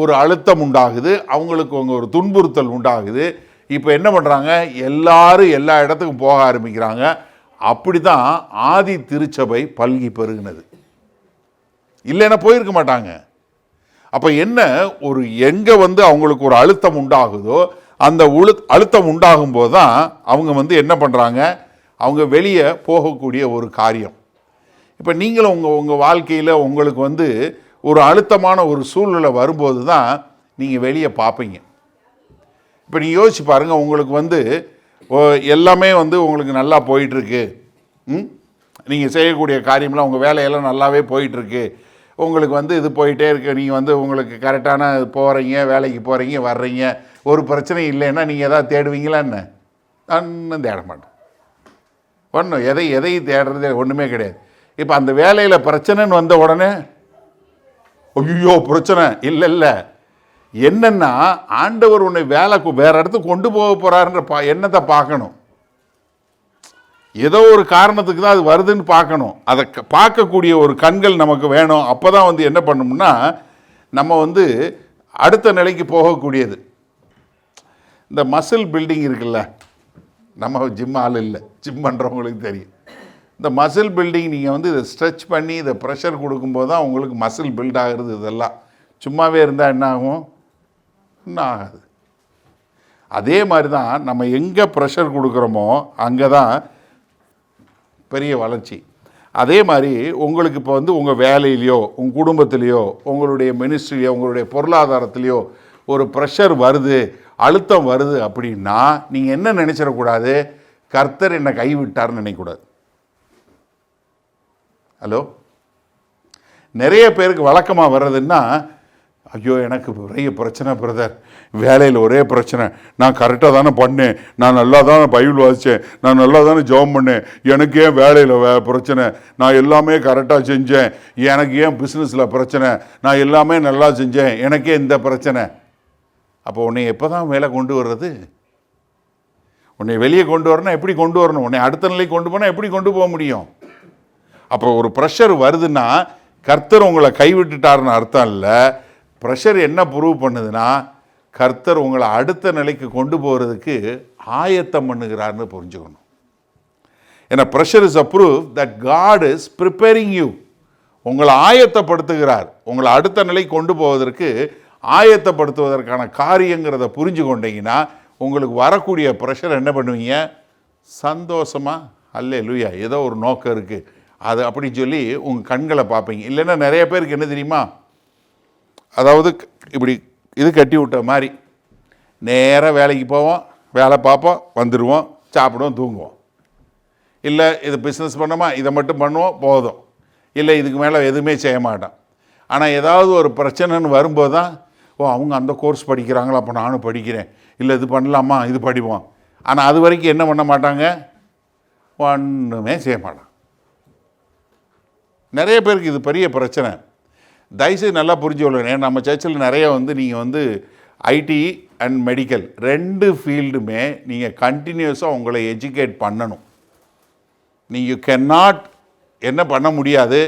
ஒரு அழுத்தம் உண்டாகுது, அவங்களுக்கு ஒரு துன்புறுத்தல் உண்டாகுது. இப்போ என்ன பண்ணுறாங்க? எல்லாரும் எல்லா இடத்துக்கும் போக ஆரம்பிக்கிறாங்க. அப்படி தான் ஆதி திருச்சபை பல்கி பெருகினது. இல்லைன்னா போயிருக்க மாட்டாங்க. அப்போ என்ன? ஒரு எங்கே அவங்களுக்கு ஒரு அழுத்தம் உண்டாகுதோ அந்த அழுத்தம் உண்டாகும் போது தான் அவங்க என்ன பண்ணுறாங்க? அவங்க வெளியே போகக்கூடிய ஒரு காரியம். இப்போ நீங்களும் உங்கள் வாழ்க்கையில் உங்களுக்கு ஒரு அழுத்தமான ஒரு சூழ்நிலை வரும்போது தான் நீங்கள் வெளியே பார்ப்பீங்க. இப்போ நீங்கள் யோசிச்சு பாருங்கள், உங்களுக்கு எல்லாமே உங்களுக்கு நல்லா போயிட்டுருக்கு, நீங்கள் செய்யக்கூடிய காரியம்லாம் உங்கள் வேலையெல்லாம் நல்லாவே போயிட்டுருக்கு, உங்களுக்கு இது போயிட்டே இருக்குது, நீங்கள் உங்களுக்கு கரெக்டான போகிறீங்க, வேலைக்கு போகிறீங்க வர்றீங்க, ஒரு பிரச்சனையும் இல்லைன்னா நீங்கள் எதாவது தேடுவீங்களா? என்ன? ஒன்றும் தேட மாட்டோம். ஒன்றும் எதையும் தேடுறதே ஒன்றுமே கிடையாது. இப்போ அந்த வேலையில் பிரச்சனைன்னு வந்த உடனே ஐயோ பிரச்சனை இல்லை, என்னென்னா ஆண்டவர் உன்னை வேற இடத்துக்கு கொண்டு போக போகிறாருன்ற எண்ணத்தை பார்க்கணும். ஏதோ ஒரு காரணத்துக்கு தான் அது வருதுன்னு பார்க்கணும். அதை பார்க்கக்கூடிய ஒரு கண்கள் நமக்கு வேணும். அப்போ தான் என்ன பண்ணணும்னா நம்ம அடுத்த நிலைக்கு போகக்கூடியது. இந்த மசில் பில்டிங் இருக்குல்ல, நம்ம ஜிம் ஆள் இல்லை, ஜிம் பண்ணுறவங்களுக்கு தெரியும். இந்த மசில் பில்டிங் நீங்கள் இதை ஸ்ட்ரெச் பண்ணி இதை ப்ரெஷர் கொடுக்கும்போது தான் உங்களுக்கு மசில் பில்ட் ஆகுறது. இதெல்லாம் சும்மாவே இருந்தால் என்ன ஆகும்? இன்னும் ஆகாது. அதே மாதிரி தான் நம்ம எங்கே ப்ரெஷர் கொடுக்குறோமோ அங்கே தான் பெரிய வளர்ச்சி. அதே மாதிரி உங்களுக்கு இப்போ உங்கள் வேலையிலையோ உங்கள் குடும்பத்திலையோ உங்களுடைய மினிஸ்ட்ரிலையோ உங்களுடைய பொருளாதாரத்திலையோ ஒரு ப்ரெஷர் வருது, அழுத்தம் வருது அப்படின்னா நீங்கள் என்ன நினச்சிடக்கூடாது? கர்த்தர் என்னை கைவிட்டார்னு நினைக்கக்கூடாது. ஹலோ, நிறைய பேருக்கு வழக்கமாக வர்றதுன்னா, ஐயோ எனக்கு பெரிய பிரச்சனை பிரதர், வேலையில் ஒரே பிரச்சனை, நான் கரெக்டாக தானே பண்ணேன், நான் நல்லா தானே பைபிள் வாசித்தேன், நான் நல்லா தானே ஜெபம் பண்ணேன், எனக்கு ஏன் வேலையில் பிரச்சனை, நான் எல்லாமே கரெக்டாக செஞ்சேன், எனக்கு ஏன் பிஸ்னஸில் பிரச்சனை, நான் எல்லாமே நல்லா செஞ்சேன், எனக்கே இந்த பிரச்சனை. அப்போ உன்னை எப்போ தான் வேலை கொண்டு வர்றது? உன்னை வெளியே கொண்டு வரணும், எப்படி கொண்டு வரணும்? உன்னை அடுத்த நிலைக்கு கொண்டு போனால் எப்படி கொண்டு போக முடியும்? அப்போ ஒரு ப்ரெஷர் வருதுன்னா கர்த்தர் உங்களை கைவிட்டுட்டாருன்னு அர்த்தம் இல்லை. ப்ரெஷர் என்ன ப்ரூவ் பண்ணுதுன்னா கர்த்தர் உங்களை அடுத்த நிலைக்கு கொண்டு போகிறதுக்கு ஆயத்தம் பண்ணுகிறார்னு புரிஞ்சுக்கணும். ஏன்னா pressure is a proof that God is preparing you. உங்களை ஆயத்தப்படுத்துகிறார், உங்களை அடுத்த நிலைக்கு கொண்டு போவதற்கு ஆயத்தப்படுத்துவதற்கான காரியங்கிறத புரிஞ்சு கொண்டீங்கன்னா உங்களுக்கு வரக்கூடிய ப்ரெஷர் என்ன பண்ணுவீங்க? சந்தோஷமாக அல்லேலூயா, ஏதோ ஒரு நோக்கம் இருக்குது அது அப்படின்னு சொல்லி உங்கள் கண்களை பார்ப்பீங்க. இல்லைன்னா நிறைய பேருக்கு என்ன தெரியுமா, அதாவது இப்படி இது கட்டி விட்ட மாதிரி நேராக வேலைக்கு போவோம், வேலை பார்ப்போம், வந்துடுவோம், சாப்பிடுவோம், தூங்குவோம். இல்லை இது பிஸ்னஸ் பண்ணோமா, இதை மட்டும் பண்ணுவோம், போதும். இல்லை இதுக்கு மேலே எதுவுமே செய்ய மாட்டோம். ஆனால் ஏதாவது ஒரு பிரச்சனைன்னு வரும்போது தான், அவங்க அந்த கோர்ஸ் படிக்கிறாங்களா, அப்போ நானும் படிக்கிறேன், இல்லை இது பண்ணலாமா, இது படிப்போம். ஆனால் அது வரைக்கும் என்ன பண்ண மாட்டாங்க? ஒன்றுமே செய்ய மாட்டாங்க. நிறைய பேருக்கு இது பெரிய பிரச்சனை. தயவுசெய்து நல்லா புரிஞ்சு கொள்ளுங்க. நம்ம சர்ச்சில் நிறைய நீங்கள் ஐடி அண்ட் மெடிக்கல் ரெண்டு ஃபீல்டுமே நீங்கள் கண்டினியூஸாக உங்களை எஜுகேட் பண்ணணும். நீங்கள் கேன்னாட் என்ன பண்ண முடியாது,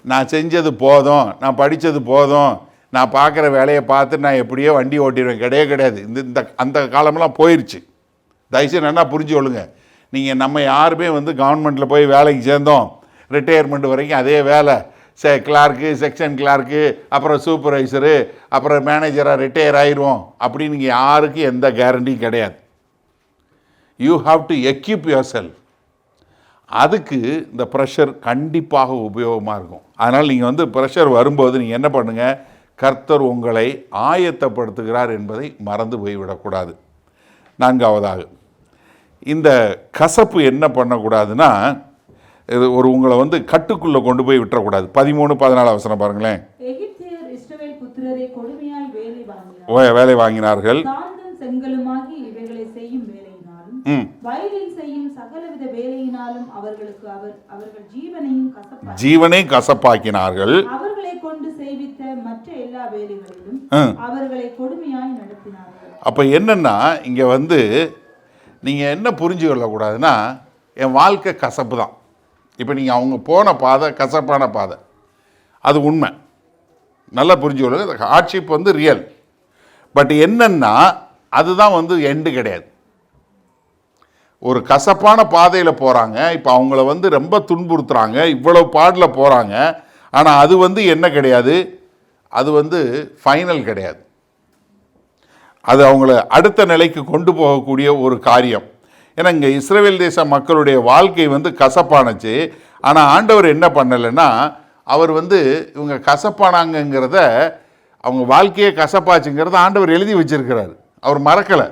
நான் செஞ்சது போதும், நான் படித்தது போதும், நான் பார்க்குற வேலையை பார்த்து நான் எப்படியோ வண்டி ஓட்டிடுவேன். கிடையாது. இந்த அந்த காலமெல்லாம் போயிடுச்சு. தயவுசெய்து நல்லா புரிஞ்சு கொள்ளுங்க. நீங்கள் நம்ம யாருமே கவர்மெண்ட்டில் போய் வேலைக்கு சேர்ந்தோம், ரிட்டையர்மெண்ட் வரைக்கும் அதே வேலை, கிளார்க்கு, செக்ஷன் கிளார்க்கு, அப்புறம் சூப்பர்வைசரு, அப்புறம் மேனேஜராக ரிட்டையர் ஆயிடுவோம் அப்படின்னு நீங்கள் யாருக்கும் எந்த கேரண்டியும் கிடையாது. You have to equip your self. அதுக்கு இந்த ப்ரெஷர் கண்டிப்பாக உபயோகமாக இருக்கும். அதனால் நீங்கள் ப்ரெஷர் வரும்போது நீங்கள் என்ன பண்ணுங்கள்? கர்த்தர் உங்களை ஆயத்தப்படுத்துகிறார் என்பதை மறந்து போய்விடக்கூடாது. நான்காவதாக, இந்த கசப்பு என்ன பண்ணக்கூடாதுன்னா, இது உங்களை கட்டுக்குள்ளே கொண்டு போய் விட்டுறக்கூடாது. 13-14 வசனம் பாருங்களேன். எகிப்தியர் இஸ்ரவேல் புத்திரரை கொடுமையாய் வேலை வாங்கினார்கள். செங்கலுமாகி இவைகளை செய்யும் வேலையினாலும் வயலில் செய்யும் சகலவித வேலையினாலும் அவர்கள் ஜீவனையும் கசப்பாக்கினார்கள். அவர்களை கொண்டு செய்வித்த மற்ற எல்லா வேலைகளிலும் அவர்களை கொடுமையாய் நடத்தினார்கள். அப்போ என்னன்னா இங்கே நீங்கள் என்ன புரிஞ்சு கொள்ளக்கூடாதுன்னா, என் வாழ்க்கை கசப்பு தான். இப்போ நீங்கள் அவங்க போன பாதை கசப்பான பாதை, அது உண்மை, நல்லா புரிஞ்சுக்கொள்ளுங்க. Hardship real. பட் என்னன்னா அதுதான் எண்டு கிடையாது. ஒரு கசப்பான பாதையில் போகிறாங்க, இப்போ அவங்கள ரொம்ப துன்புறுத்துறாங்க, இவ்வளோ பாடில் போகிறாங்க. ஆனால் அது என்ன கிடையாது, அது ஃபைனல் கிடையாது. அது அவங்கள அடுத்த நிலைக்கு கொண்டு போகக்கூடிய ஒரு காரியம். ஏன்னா இங்கே இஸ்ரவேல் தேச மக்களுடைய வாழ்க்கை கசப்பானச்சு. ஆனால் ஆண்டவர் என்ன பண்ணலைன்னா அவர் இவங்க கசப்பானாங்கிறத, அவங்க வாழ்க்கையே கசப்பாச்சுங்கிறத ஆண்டவர் எழுதி வச்சிருக்கிறார். அவர் மறக்கலை.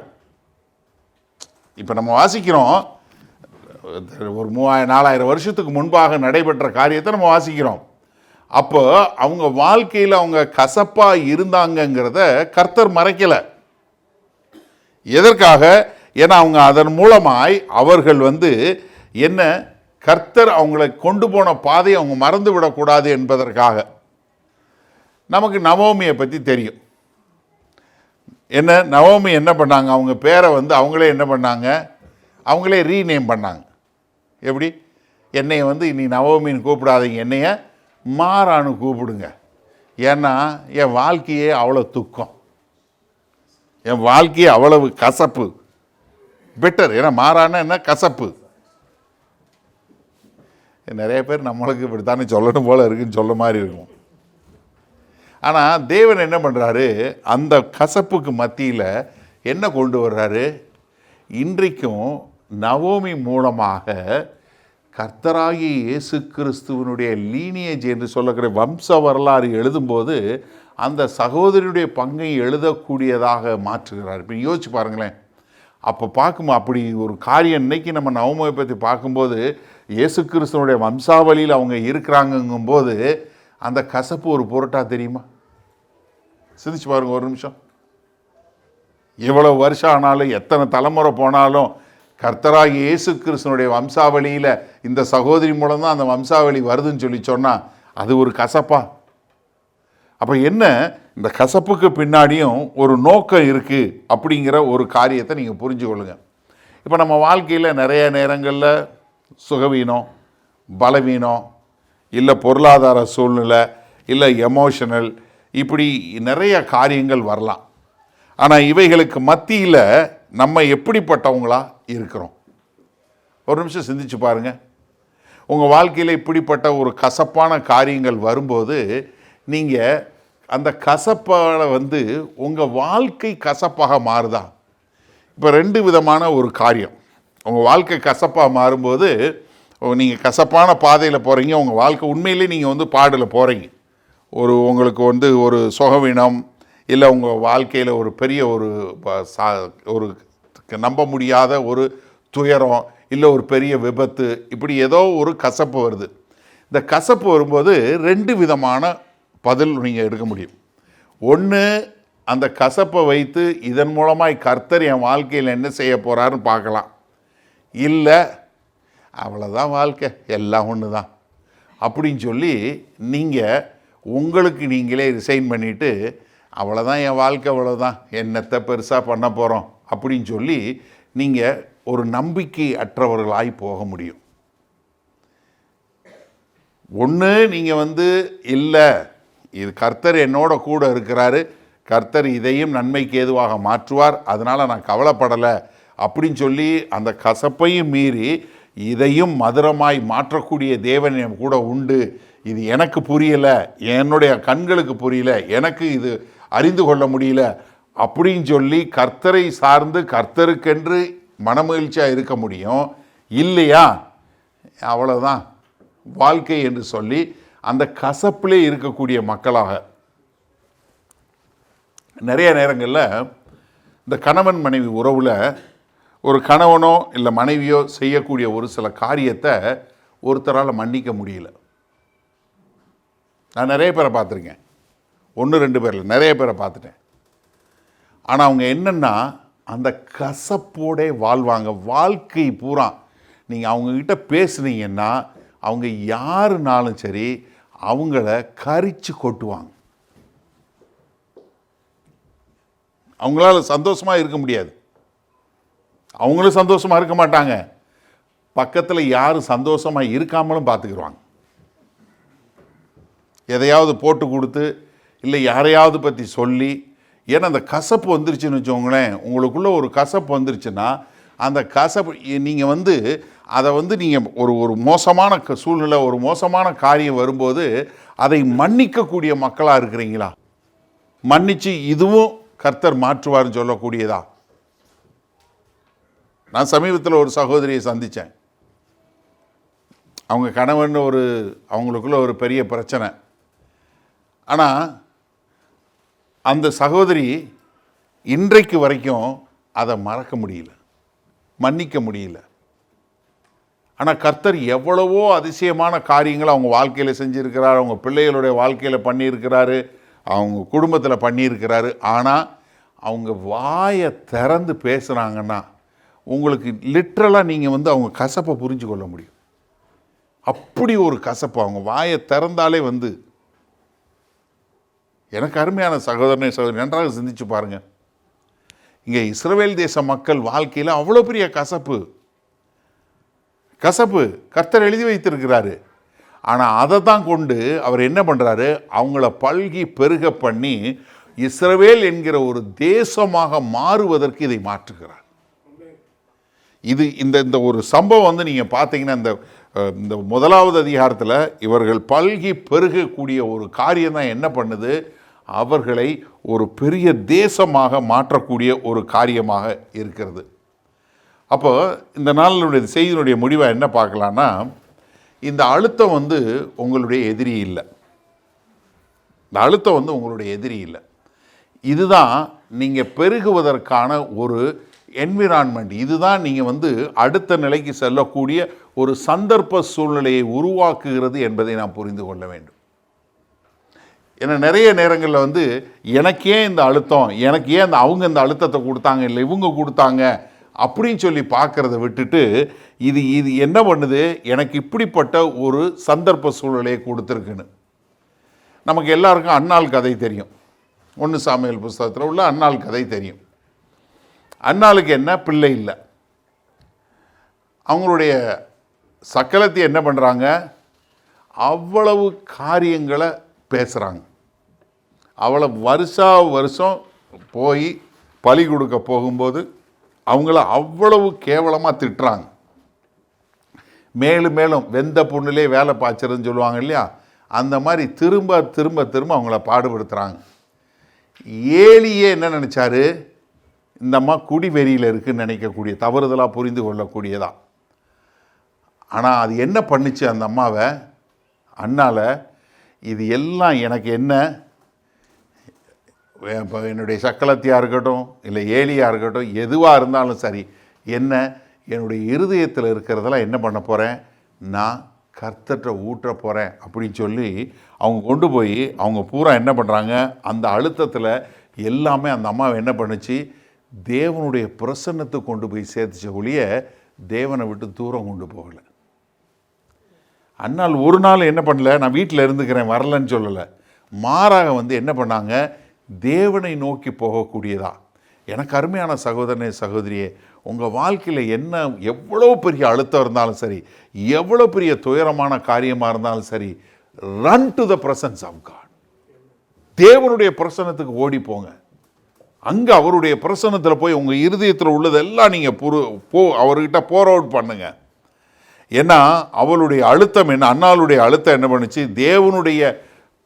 இப்போ நம்ம வாசிக்கிறோம், ஒரு 3000-4000 வருஷத்துக்கு முன்பாக நடைபெற்ற காரியத்தை நம்ம வாசிக்கிறோம். அப்போ அவங்க வாழ்க்கையில் அவங்க கசப்பாக இருந்தாங்கங்கிறத கர்த்தர் மறைக்கலை. எதற்காக? ஏன்னா அவங்க அதன் மூலமாய் அவர்கள் என்ன, கர்த்தர் அவங்களை கொண்டு போன பாதையை அவங்க மறந்து விடக்கூடாது என்பதற்காக. நமக்கு நவோமியை பற்றி தெரியும். என்ன, நவோமி என்ன பண்ணாங்க? அவங்க பேரை அவங்களே என்ன பண்ணாங்க? அவங்களே ரீநேம் பண்ணாங்க. எப்படி? என்னையை இனி நவோமின்னு கூப்பிடாதீங்க, என்னைய மாறான்னு கூப்பிடுங்க. ஏன்னா என் வாழ்க்கையே அவ்வளோ துக்கம், என் வாழ்க்கையே அவ்வளவு கசப்பு. பெட்டர். ஏன்னா மாறான என்ன, கசப்பு. நிறைய பேர் நம்மளுக்கு இப்படித்தானே சொல்லணும் போல இருக்குன்னு சொல்ல மாதிரி இருக்கும். ஆனால் தேவன் என்ன பண்ணுறாரு? அந்த கசப்புக்கு மத்தியில் என்ன கொண்டு வர்றாரு? இன்றைக்கும் நவோமி மூலமாக கர்த்தராகிய இயேசு கிறிஸ்துவனுடைய லீனியேஜ் என்று சொல்லக்கூடிய வம்ச வரலாறு எழுதும்போது அந்த சகோதரியுடைய பங்கை எழுதக்கூடியதாக மாற்றுகிறார். இப்போ யோசிச்சு பாருங்களேன். அப்போ பார்க்கும்போது அப்படி ஒரு காரியம் இன்னைக்கு நம்ம நவமியை பற்றி பார்க்கும்போது இயேசு கிறிஸ்துவனுடைய வம்சாவளியில் அவங்க இருக்கிறாங்கங்கும்போது அந்த கசப்பு ஒரு பொருட்டா தெரியுமா? சிந்திச்சு பாருங்க ஒரு நிமிஷம். எவ்வளோ வருஷம் ஆனாலும், எத்தனை தலைமுறை போனாலும், கர்த்தராகிய இயேசு கிறிஸ்துவனுடைய வம்சாவளியில் இந்த சகோதரி மூலம்தான் அந்த வம்சாவளி வருதுன்னு சொன்னால் அது ஒரு கசப்பா? அப்போ என்ன, இந்த கசப்புக்கு பின்னாடியும் ஒரு நோக்கம் இருக்குது அப்படிங்கிற ஒரு காரியத்தை நீங்கள் புரிஞ்சு கொள்ளுங்க. இப்போ நம்ம வாழ்க்கையில் நிறைய நேரங்களில் சுகவீனம், பலவீனம், இல்லை பொருளாதார சூழ்நிலை, இல்லை எமோஷனல், இப்படி நிறைய காரியங்கள் வரலாம். ஆனால் இவைகளுக்கு மத்தியில் நம்ம எப்படிப்பட்டவங்களா இருக்கிறோம்? ஒரு நிமிஷம் சிந்திச்சு பாருங்கள். உங்கள் வாழ்க்கையில் இப்படிப்பட்ட ஒரு கசப்பான காரியங்கள் வரும்போது நீங்கள் அந்த கசப்பால் உங்கள் வாழ்க்கை கசப்பாக மாறுதா? இப்போ 2 விதமான ஒரு காரியம். உங்கள் வாழ்க்கை கசப்பாக மாறும்போது நீங்கள் கசப்பான பாதையில் போகிறீங்க. உங்கள் வாழ்க்கை உண்மையிலே நீங்கள் பாடில் போகிறீங்க. உங்களுக்கு ஒரு சுகவீனம், இல்லை உங்கள் வாழ்க்கையில் ஒரு பெரிய ஒரு நம்ப முடியாத ஒரு துயரம், இல்லை ஒரு பெரிய விபத்து, இப்படி ஏதோ ஒரு கசப்பு வருது. இந்த கசப்பு வரும்போது 2 விதமான பதில் நீங்கள் எடுக்க முடியும். ஒன்று, அந்த கசப்பை வைத்து இதன் மூலமாய் கர்த்தர் என் வாழ்க்கையில் என்ன செய்ய போகிறாருன்னு பார்க்கலாம். இல்லை, அவ்வளோதான் வாழ்க்கை, எல்லாம் ஒன்று தான் அப்படின்னு சொல்லி நீங்கள் உங்களுக்கு நீங்களே ரிசைன் பண்ணிவிட்டு, அவ்வளோதான் என் வாழ்க்கை, அவ்வளோதான், என்னத்தை பெருசாக பண்ண போகிறோம் அப்படின்னு சொல்லி நீங்கள் ஒரு நம்பிக்கை அற்றவர்களாய் போக முடியும். ஒன்று, நீங்கள் இல்லை, இது கர்த்தர் என்னோட கூட இருக்கிறாரு, கர்த்தர் இதையும் நன்மைக்கு ஏதுவாக மாற்றுவார், அதனால் நான் கவலைப்படலை அப்படின்னு சொல்லி அந்த கசப்பையும் மீறி இதையும் மதுரமாய் மாற்றக்கூடிய தேவன் என் கூட உண்டு, இது எனக்கு புரியலை, என்னுடைய கண்களுக்கு புரியல, எனக்கு இது அறிந்து கொள்ள முடியல அப்படின்னு சொல்லி கர்த்தரை சார்ந்து கர்த்தருக்கென்று மனமகிழ்ச்சியாக இருக்க முடியும். இல்லையா, அவ்வளோதான் வாழ்க்கை என்று சொல்லி அந்த கசப்பிலே இருக்கக்கூடிய மக்களாக நிறைய நேரங்களில் இந்த கணவன் மனைவி உறவில் ஒரு கணவனோ இல்லை மனைவியோ செய்யக்கூடிய ஒரு சில காரியத்தை ஒருத்தரால் மன்னிக்க முடியல. நான் நிறைய பேரை பார்த்துருக்கேன், 1-2 பேரில் நிறைய பேரை பார்த்துட்டேன். ஆனால் அவங்க என்னென்னா அந்த கசப்போட வாழ்வாங்க. வாழ்க்கை பூரா நீங்கள் அவங்கக்கிட்ட பேசுனீங்கன்னா அவங்க யாருனாலும் சரி அவங்கள கரிச்சு கொட்டுவாங்க. அவங்களால சந்தோஷமாக இருக்க முடியாது, அவங்களும் சந்தோஷமாக இருக்க மாட்டாங்க, பக்கத்தில் யாரும் சந்தோஷமாக இருக்காமலும் பார்த்துக்கிடுவாங்க. எதையாவது போட்டு கொடுத்து இல்லை யாரையாவது பற்றி சொல்லி, ஏன்னா அந்த கசப்பு வந்துருச்சுன்னு வச்சுக்கோங்களேன், உங்களுக்குள்ளே ஒரு கசப்பு வந்துருச்சுன்னா அந்த கசப்பு நீங்கள் அதை நீங்கள் ஒரு மோசமான சூழ்நிலை, ஒரு மோசமான காரியம் வரும்போது அதை மன்னிக்கக்கூடிய மக்களாக இருக்கிறீங்களா? மன்னிச்சு இதுவும் கர்த்தர் மாற்றுவார்னு சொல்லக்கூடியதா? நான் சமீபத்தில் ஒரு சகோதரியை சந்தித்தேன். அவங்க கணவன் அவங்களுக்குள்ள ஒரு பெரிய பிரச்சனை. ஆனால் அந்த சகோதரி இன்றைக்கு வரைக்கும் அதை மறக்க முடியல, மன்னிக்க முடியல. ஆனால் கர்த்தர் எவ்வளவோ அதிசயமான காரியங்களை அவங்க வாழ்க்கையில் செஞ்சுருக்கிறார், அவங்க பிள்ளைகளுடைய வாழ்க்கையில் பண்ணியிருக்கிறாரு, அவங்க குடும்பத்தில் பண்ணியிருக்கிறாரு. ஆனால் அவங்க வாயை திறந்து பேசுகிறாங்கன்னா உங்களுக்கு லிட்ரலாக நீங்கள் அவங்க கசப்பை புரிஞ்சு கொள்ள முடியும். அப்படி ஒரு கசப்பு அவங்க வாயை திறந்தாலே எனக்கு அருமையான சகோதரனை சகோதரி, நன்றாக சிந்திச்சு பாருங்கள். இங்கே இஸ்ரவேல் தேச மக்கள் வாழ்க்கையில் அவ்வளோ பெரிய கசப்பு கர்த்தர் எழுதி வைத்திருக்கிறாரு. ஆனால் அதை தான் கொண்டு அவர் என்ன பண்ணுறாரு, அவங்கள பல்கி பெருக பண்ணி இஸ்ரவேல் என்கிற ஒரு தேசமாக மாறுவதற்கு இதை மாற்றுகிறார். இது இந்த ஒரு சம்பவம் நீங்கள் பார்த்தீங்கன்னா இந்த முதலாவது அதிகாரத்தில் இவர்கள் பல்கி பெருகக்கூடிய ஒரு காரியம் தான் என்ன பண்ணுது, அவர்களை ஒரு பெரிய தேசமாக மாற்றக்கூடிய ஒரு காரியமாக இருக்கிறது. அப்போ இந்த நாளினுடைய செய்தியினுடைய முடிவை என்ன பார்க்கலான்னா, இந்த அழுத்தம் உங்களுடைய எதிரி இல்லை. இந்த அழுத்தம் உங்களுடைய எதிரி இல்லை. இதுதான் நீங்கள் பெருகுவதற்கான ஒரு என்விரான்மெண்ட். இதுதான் நீங்கள் அடுத்த நிலைக்கு செல்லக்கூடிய ஒரு சந்தர்ப்ப சூழ்நிலையை உருவாக்குகிறது என்பதை நாம் புரிந்து கொள்ள வேண்டும். ஏன்னா நிறைய நேரங்களில் எனக்கு ஏன் இந்த அழுத்தம், எனக்கு ஏன் அவங்க இந்த அழுத்தத்தை கொடுத்தாங்க, இல்லை இவங்க கொடுத்தாங்க அப்படின்னு சொல்லி பார்க்குறத விட்டுட்டு இது என்ன பண்ணுது, எனக்கு இப்படிப்பட்ட ஒரு சந்தர்ப்ப சூழ்நிலையை கொடுத்துருக்குன்னு. நமக்கு எல்லாருக்கும் அன்னாள் கதை தெரியும். 1 சாமுவேல் புஸ்தகத்தில் உள்ள அன்னாள் கதை தெரியும். அன்னாளுக்கு என்ன பிள்ளை இல்லை. அவங்களுடைய சக்கலத்தை என்ன பண்ணுறாங்க, அவ்வளவு காரியங்களை பேசுகிறாங்க. அவளை வருஷம் போய் பலி கொடுக்க போகும்போது அவங்கள அவ்வளவு கேவலமாக திட்டுறாங்க. மேலும் மேலும் வெந்த பொண்ணுலே வேலை பாய்ச்சறதுன்னு சொல்லுவாங்க இல்லையா, அந்த மாதிரி திரும்ப திரும்ப திரும்ப அவங்கள பாடுபடுத்துகிறாங்க. ஏலியே என்ன நினச்சாரு, இந்த அம்மா குடிவெறியில் இருக்குதுன்னு நினைக்கக்கூடிய தவறுதலாக புரிந்து கொள்ளக்கூடியதான். ஆனால் அது என்ன பண்ணுச்சு அந்த அம்மாவை, அண்ணால இது எல்லாம் எனக்கு என்ன, இப்போ என்னுடைய சக்கலத்தியாக இருக்கட்டும் இல்லை ஏலியாக இருக்கட்டும் எதுவாக இருந்தாலும் சரி, என்ன என்னுடைய இருதயத்தில் இருக்கிறதெல்லாம் என்ன பண்ண போகிறேன், நான் கர்த்தரை ஊற்ற போகிறேன் அப்படின்னு சொல்லி அவங்க கொண்டு போய் அவங்க பூரா என்ன பண்ணுறாங்க, அந்த அழுத்தத்தில் எல்லாமே அந்த அம்மாவை என்ன பண்ணுச்சு, தேவனுடைய பிரசன்னத்தை கொண்டு போய் சேர்த்துச்ச ஒழிய தேவனை விட்டு தூரம் கொண்டு போகலை. அன்னால் ஒரு நாள் என்ன பண்ணல, நான் வீட்டில் இருந்துக்கிறேன் வரலன்னு சொல்லலை, மாறாக என்ன பண்ணாங்க, தேவனை நோக்கி போகக்கூடியதா. எனக்கு அருமையான சகோதரனே சகோதரியே, உங்கள் வாழ்க்கையில் என்ன எவ்வளோ பெரிய அழுத்தம் இருந்தாலும் சரி, எவ்வளோ பெரிய துயரமான காரியமாக இருந்தாலும் சரி, run to the presence of God. தேவனுடைய பிரசன்னத்துக்கு ஓடி போங்க. அங்கே அவருடைய பிரசன்னத்தில் போய் உங்கள் இருதயத்தில் உள்ளதெல்லாம் நீங்கள் அவர்கிட்ட போர் அவுட் பண்ணுங்க. ஏன்னா அவளுடைய அழுத்தம் என்ன, அண்ணாளுடைய அழுத்தம் என்ன பண்ணுச்சு, தேவனுடைய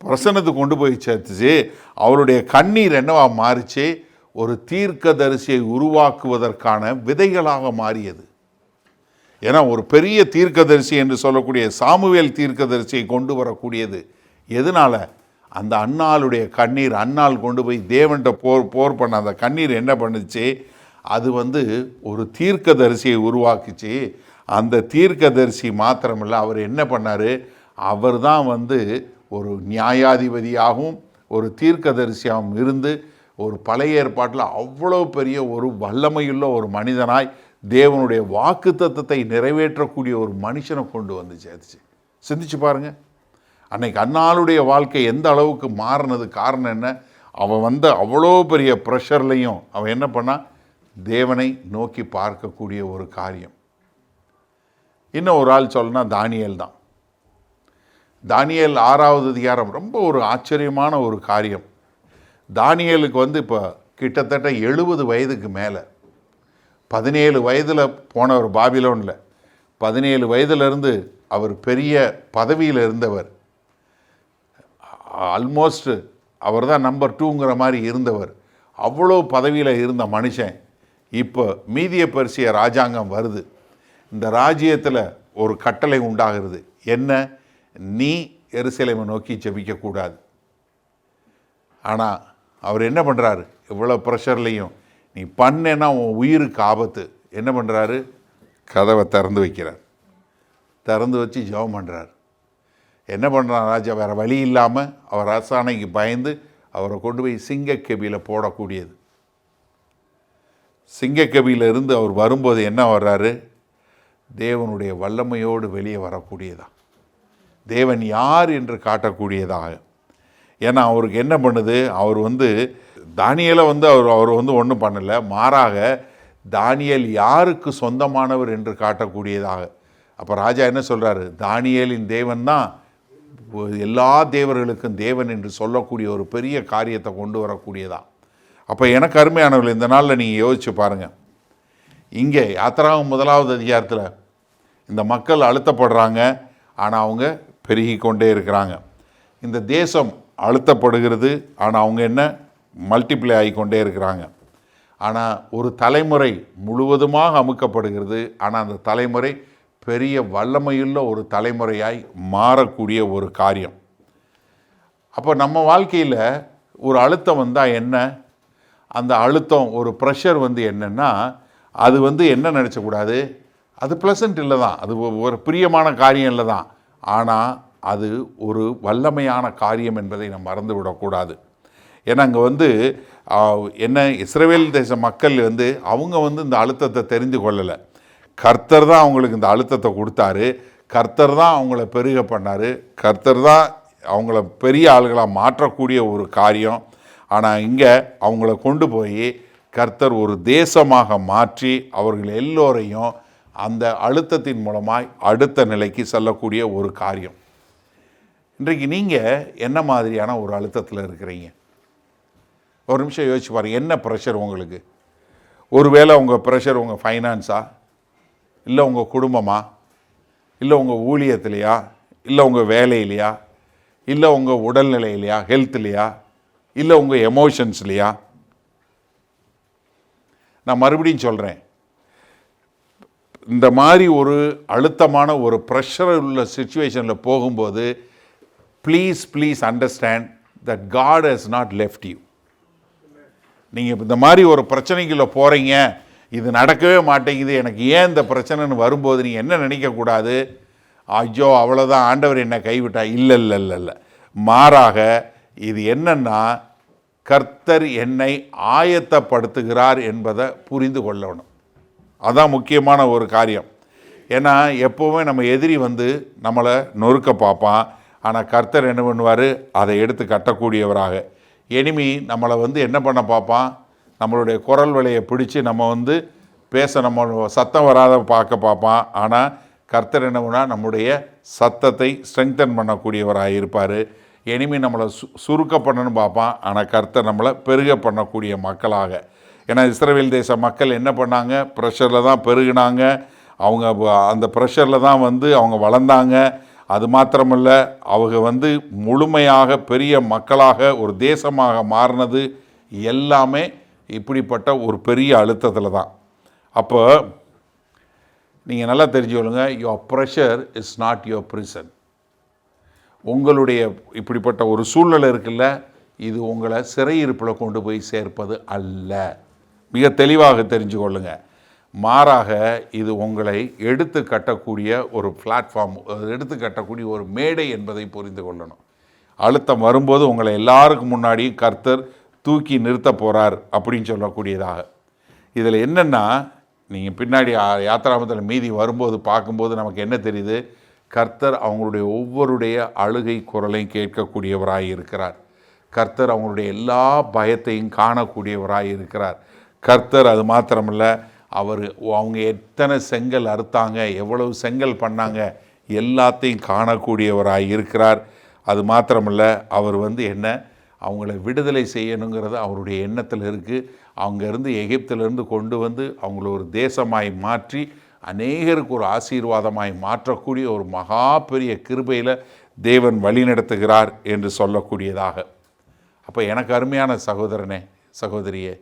பிரசன்னத்துக்கு கொண்டு போய் சேர்த்துச்சு. அவளுடைய கண்ணீர் என்னவா மாறிச்சு, ஒரு தீர்க்கதரிசியை உருவாக்குவதற்கான விதைகளாக மாறியது. ஏன்னா ஒரு பெரிய தீர்க்கதரிசி என்று சொல்லக்கூடிய சாமுவேல் தீர்க்கதரிசியை கொண்டு வரக்கூடியது எதனால, அந்த அன்னாளுடைய கண்ணீர். அன்னாள் கொண்டு போய் தேவன்கிட்ட போர் பண்ண அந்த கண்ணீர் என்ன பண்ணுச்சு, அது ஒரு தீர்க்கதரிசியை உருவாக்குச்சு. அந்த தீர்க்கதரிசி மாத்திரமில்லை, அவர் என்ன பண்ணார், அவர் தான் ஒரு நியாயாதிபதியாகவும் ஒரு தீர்க்கதரிசியாகவும் இருந்து ஒரு பழைய ஏற்பாட்டில் அவ்வளோ பெரிய ஒரு வல்லமையுள்ள ஒரு மனிதனாய் தேவனுடைய வாக்குத்தத்தத்தை நிறைவேற்றக்கூடிய ஒரு மனுஷனை கொண்டு சேர்த்துச்சு. சிந்திச்சு பாருங்கள், அன்னைக்கு அன்னாளுடைய வாழ்க்கை எந்த அளவுக்கு மாறினது காரணம் என்ன, அவன் அவ்வளோ பெரிய ப்ரெஷர்லையும் அவன் என்ன பண்ணான், தேவனை நோக்கி பார்க்கக்கூடிய ஒரு காரியம். இன்னும் ஒரு ஆள் சொல்லனா தானியேல் தான். தானியேல் 6வது அதிகாரம் ரொம்ப ஒரு ஆச்சரியமான ஒரு காரியம். தானியேலுக்கு இப்போ கிட்டத்தட்ட 70 வயதுக்கு மேலே, 17 வயதில் போனவர் பாபிலோனில், 17 வயதிலிருந்து அவர் பெரிய பதவியில் இருந்தவர், ஆல்மோஸ்ட் அவர் தான் நம்பர் 2ங்கிற மாதிரி இருந்தவர். அவ்வளோ பதவியில் இருந்த மனுஷன் இப்போ மீதிய பெர்சிய ராஜாங்கம் வருது. இந்த ராஜ்யத்தில் ஒரு கட்டளை உண்டாகிறது. என்ன, நீ எருசலேமை நோக்கி ஜெபிக்கக்கூடாது. ஆனால் அவர் என்ன பண்ணுறாரு, இவ்வளோ ப்ரெஷர்லையும் நீ பண்ணேன்னா உன் உயிருக்கு ஆபத்து. என்ன பண்ணுறாரு, கதவை திறந்து வைக்கிறார். திறந்து வச்சு ஜெபம் பண்ணுறார். என்ன பண்ணுறான் ராஜா, வேறு வழி இல்லாமல் அவர் அரசாணைக்கு பயந்து அவரை கொண்டு போய் சிங்கக்கெபியில் போடக்கூடியது. சிங்கக்கெபியில் இருந்து அவர் வரும்போது என்ன வர்றாரு, தேவனுடைய வல்லமையோடு வெளியே வரக்கூடியதா, தேவன் யார் என்று காட்டக்கூடியதாக. ஏன்னா அவருக்கு என்ன பண்ணுது, அவர் தானியேலை அவர் ஒன்றும் பண்ணலை, மாறாக தானியேல் யாருக்கு சொந்தமானவர் என்று காட்டக்கூடியதாக. அப்போ ராஜா என்ன சொல்கிறாரு, தானியேலின் தேவன் தான் எல்லா தேவர்களுக்கும் தேவன் என்று சொல்லக்கூடிய ஒரு பெரிய காரியத்தை கொண்டு வரக்கூடியதா. அப்போ எனக்கு அருமையானவர்கள், இந்த நாளில் நீங்கள் யோசிச்சு பாருங்கள். இங்கே யாத்திராகமம் 1வது அதிகாரத்தில் இந்த மக்கள் அழுத்தப்படுறாங்க, ஆனால் அவங்க பெருகி கொண்டே இருக்கிறாங்க. இந்த தேசம் அழுத்தப்படுகிறது, ஆனால் அவங்க என்ன மல்டிப்ளை ஆகிக்கொண்டே இருக்கிறாங்க. ஆனால் ஒரு தலைமுறை முழுவதுமாக அமுக்கப்படுகிறது, ஆனால் அந்த தலைமுறை பெரிய வல்லமையுள்ள ஒரு தலைமுறையாய் மாறக்கூடிய ஒரு காரியம். அப்போ நம்ம வாழ்க்கையில் ஒரு அழுத்தம் வந்தால் என்ன, அந்த அழுத்தம் ஒரு ப்ரெஷர் என்னென்னா, அது என்ன நினச்சக்கூடாது, அது ப்ளசன்ட் இல்லை தான், அது ஒரு பிரியமான காரியம் இல்லை தான், ஆனால் அது ஒரு வல்லமையான காரியம் என்பதை நம்ம மறந்து விடக்கூடாது. ஏன்னா அங்கே என்ன, இஸ்ரவேல் தேச மக்கள் அவங்க இந்த அழுத்தத்தை தெரிந்து கொள்ளலை. கர்த்தர் தான் அவங்களுக்கு இந்த அழுத்தத்தை கொடுத்தாரு, கர்த்தர் தான் அவங்கள பெருக பண்ணார், கர்த்தர் தான் அவங்கள பெரிய ஆளுகளாக மாற்றக்கூடிய ஒரு காரியம். ஆனால் இங்கே அவங்கள கொண்டு போய் கர்த்தர் ஒரு தேசமாக மாற்றி அவர்கள் எல்லோரையும் அந்த அழுத்தத்தின் மூலமாய் அடுத்த நிலைக்கு செல்லக்கூடிய ஒரு காரியம். இன்றைக்கு நீங்கள் என்ன மாதிரியான ஒரு அழுத்தத்தில் இருக்கிறீங்க? ஒரு நிமிஷம் யோசிச்சு பாருங்கள். என்ன ப்ரெஷர் உங்களுக்கு? ஒருவேளை உங்கள் ப்ரெஷர் உங்கள் ஃபைனான்ஸா, இல்லை உங்கள் குடும்பமா, இல்லை உங்கள் ஊழியத்திலையா, இல்லை உங்கள் வேலையிலையா, இல்லை உங்கள் உடல்நிலையிலையா, ஹெல்த்லையா, இல்லை உங்கள் எமோஷன்ஸ்லையா? நான் மறுபடியும் சொல்கிறேன், இந்த மாதிரி ஒரு அழுத்தமான ஒரு ப்ரெஷர் உள்ள சிச்சுவேஷனில் போகும்போது please understand that God has not left you. நீங்கள் இந்த மாதிரி ஒரு பிரச்சனைக்குள்ளே போகிறீங்க, இது நடக்கவே மாட்டேங்குது, எனக்கு ஏன் இந்த பிரச்சனைன்னு வரும்போது நீங்கள் என்ன நினைக்கக்கூடாது, ஐயோ அவ்வளோதான் ஆண்டவர் என்னை கைவிட்டா. இல்லை இல்லை இல்லை இல்லை, மாறாக இது என்னன்னா, கர்த்தர் என்னை ஆயத்தப்படுத்துகிறார் என்பதை புரிந்து கொள்ளணும். அதான் முக்கியமான ஒரு காரியம். ஏன்னா எப்போவுமே நம்ம எதிரி நம்மளை நொறுக்க பார்ப்பான், ஆனால் கர்த்தர் என்ன பண்ணுவார், அதை எடுத்து கட்டக்கூடியவராக. எனிமி நம்மளை என்ன பண்ண பார்ப்பான், நம்மளுடைய குரல் வலையை பிடிச்சி நம்ம பேச நம்ம சத்தம் வராத பார்க்க பார்ப்பான். ஆனால் கர்த்தர் என்ன பண்ணால் நம்முடைய சத்தத்தை ஸ்ட்ரெங்தன் பண்ணக்கூடியவராக இருப்பார். எனிமி நம்மளை சுருக்க பண்ணணும்னு பார்ப்பான், ஆனால் கர்த்தர் நம்மளை பெருக பண்ணக்கூடிய மக்களாக. ஏன்னா இஸ்ரவேல் தேச மக்கள் என்ன பண்ணாங்க, ப்ரெஷரில் தான் பெருகினாங்க, அவங்க அந்த ப்ரெஷரில் தான் அவங்க வளர்ந்தாங்க. அது மாத்திரமல்ல, அவங்க முழுமையாக பெரிய மக்களாக ஒரு தேசமாக மாறினது எல்லாமே இப்படிப்பட்ட ஒரு பெரிய அழுத்தத்தில் தான். அப்போ நீங்கள் நல்லா தெரிஞ்சுக்கொள்ளுங்க, your pressure is not your prison. உங்களுடைய இப்படிப்பட்ட ஒரு சூழ்நிலை இருக்குல்ல, இது உங்களை சிறையிருப்பில் கொண்டு போய் சேர்ப்பது அல்ல. மிக தெளிவாக தெரிஞ்சு கொள்ளுங்க. மாறாக இது உங்களை எடுத்து கட்டக்கூடிய ஒரு பிளாட்ஃபார்ம், எடுத்து கட்டக்கூடிய ஒரு மேடை என்பதை புரிந்து கொள்ளணும். அழுத்தம் வரும்போது உங்களை எல்லாருக்கும் முன்னாடி கர்த்தர் தூக்கி நிறுத்த போகிறார் அப்படின்னு சொல்லக்கூடியதாக. இதில் என்னென்னா, நீங்கள் பின்னாடி யாத்திராமத்தில் மீதி வரும்போது பார்க்கும்போது நமக்கு என்ன தெரியுது, கர்த்தர் அவங்களுடைய ஒவ்வொருடைய அழுகை குரலையும் கேட்கக்கூடியவராய் இருக்கிறார். கர்த்தர் அவங்களுடைய எல்லா பயத்தையும் காணக்கூடியவராய் இருக்கிறார். கர்த்தர் அது மாத்திரமில்ல, அவங்க எத்தனை செங்கல் அறுத்தாங்க, எவ்வளவு செங்கல் பண்ணாங்க, எல்லாத்தையும் காணக்கூடியவராய் இருக்கிறார். அது மாத்திரமில்ல, அவர் என்ன அவங்கள விடுதலை செய்யணுங்கிறது அவருடைய எண்ணத்தில் இருக்குது. அங்கேருந்து எகிப்திலிருந்து கொண்டு அவங்கள ஒரு தேசமாய் மாற்றி அநேகருக்கு ஒரு ஆசீர்வாதமாய் மாற்றக்கூடிய ஒரு மகா பெரிய கிருபையில் தேவன் வழிநடத்துகிறார் என்று சொல்லக்கூடியதாக. அப்போ எனக்கு அருமையான சகோதரனே, சகோதரியே,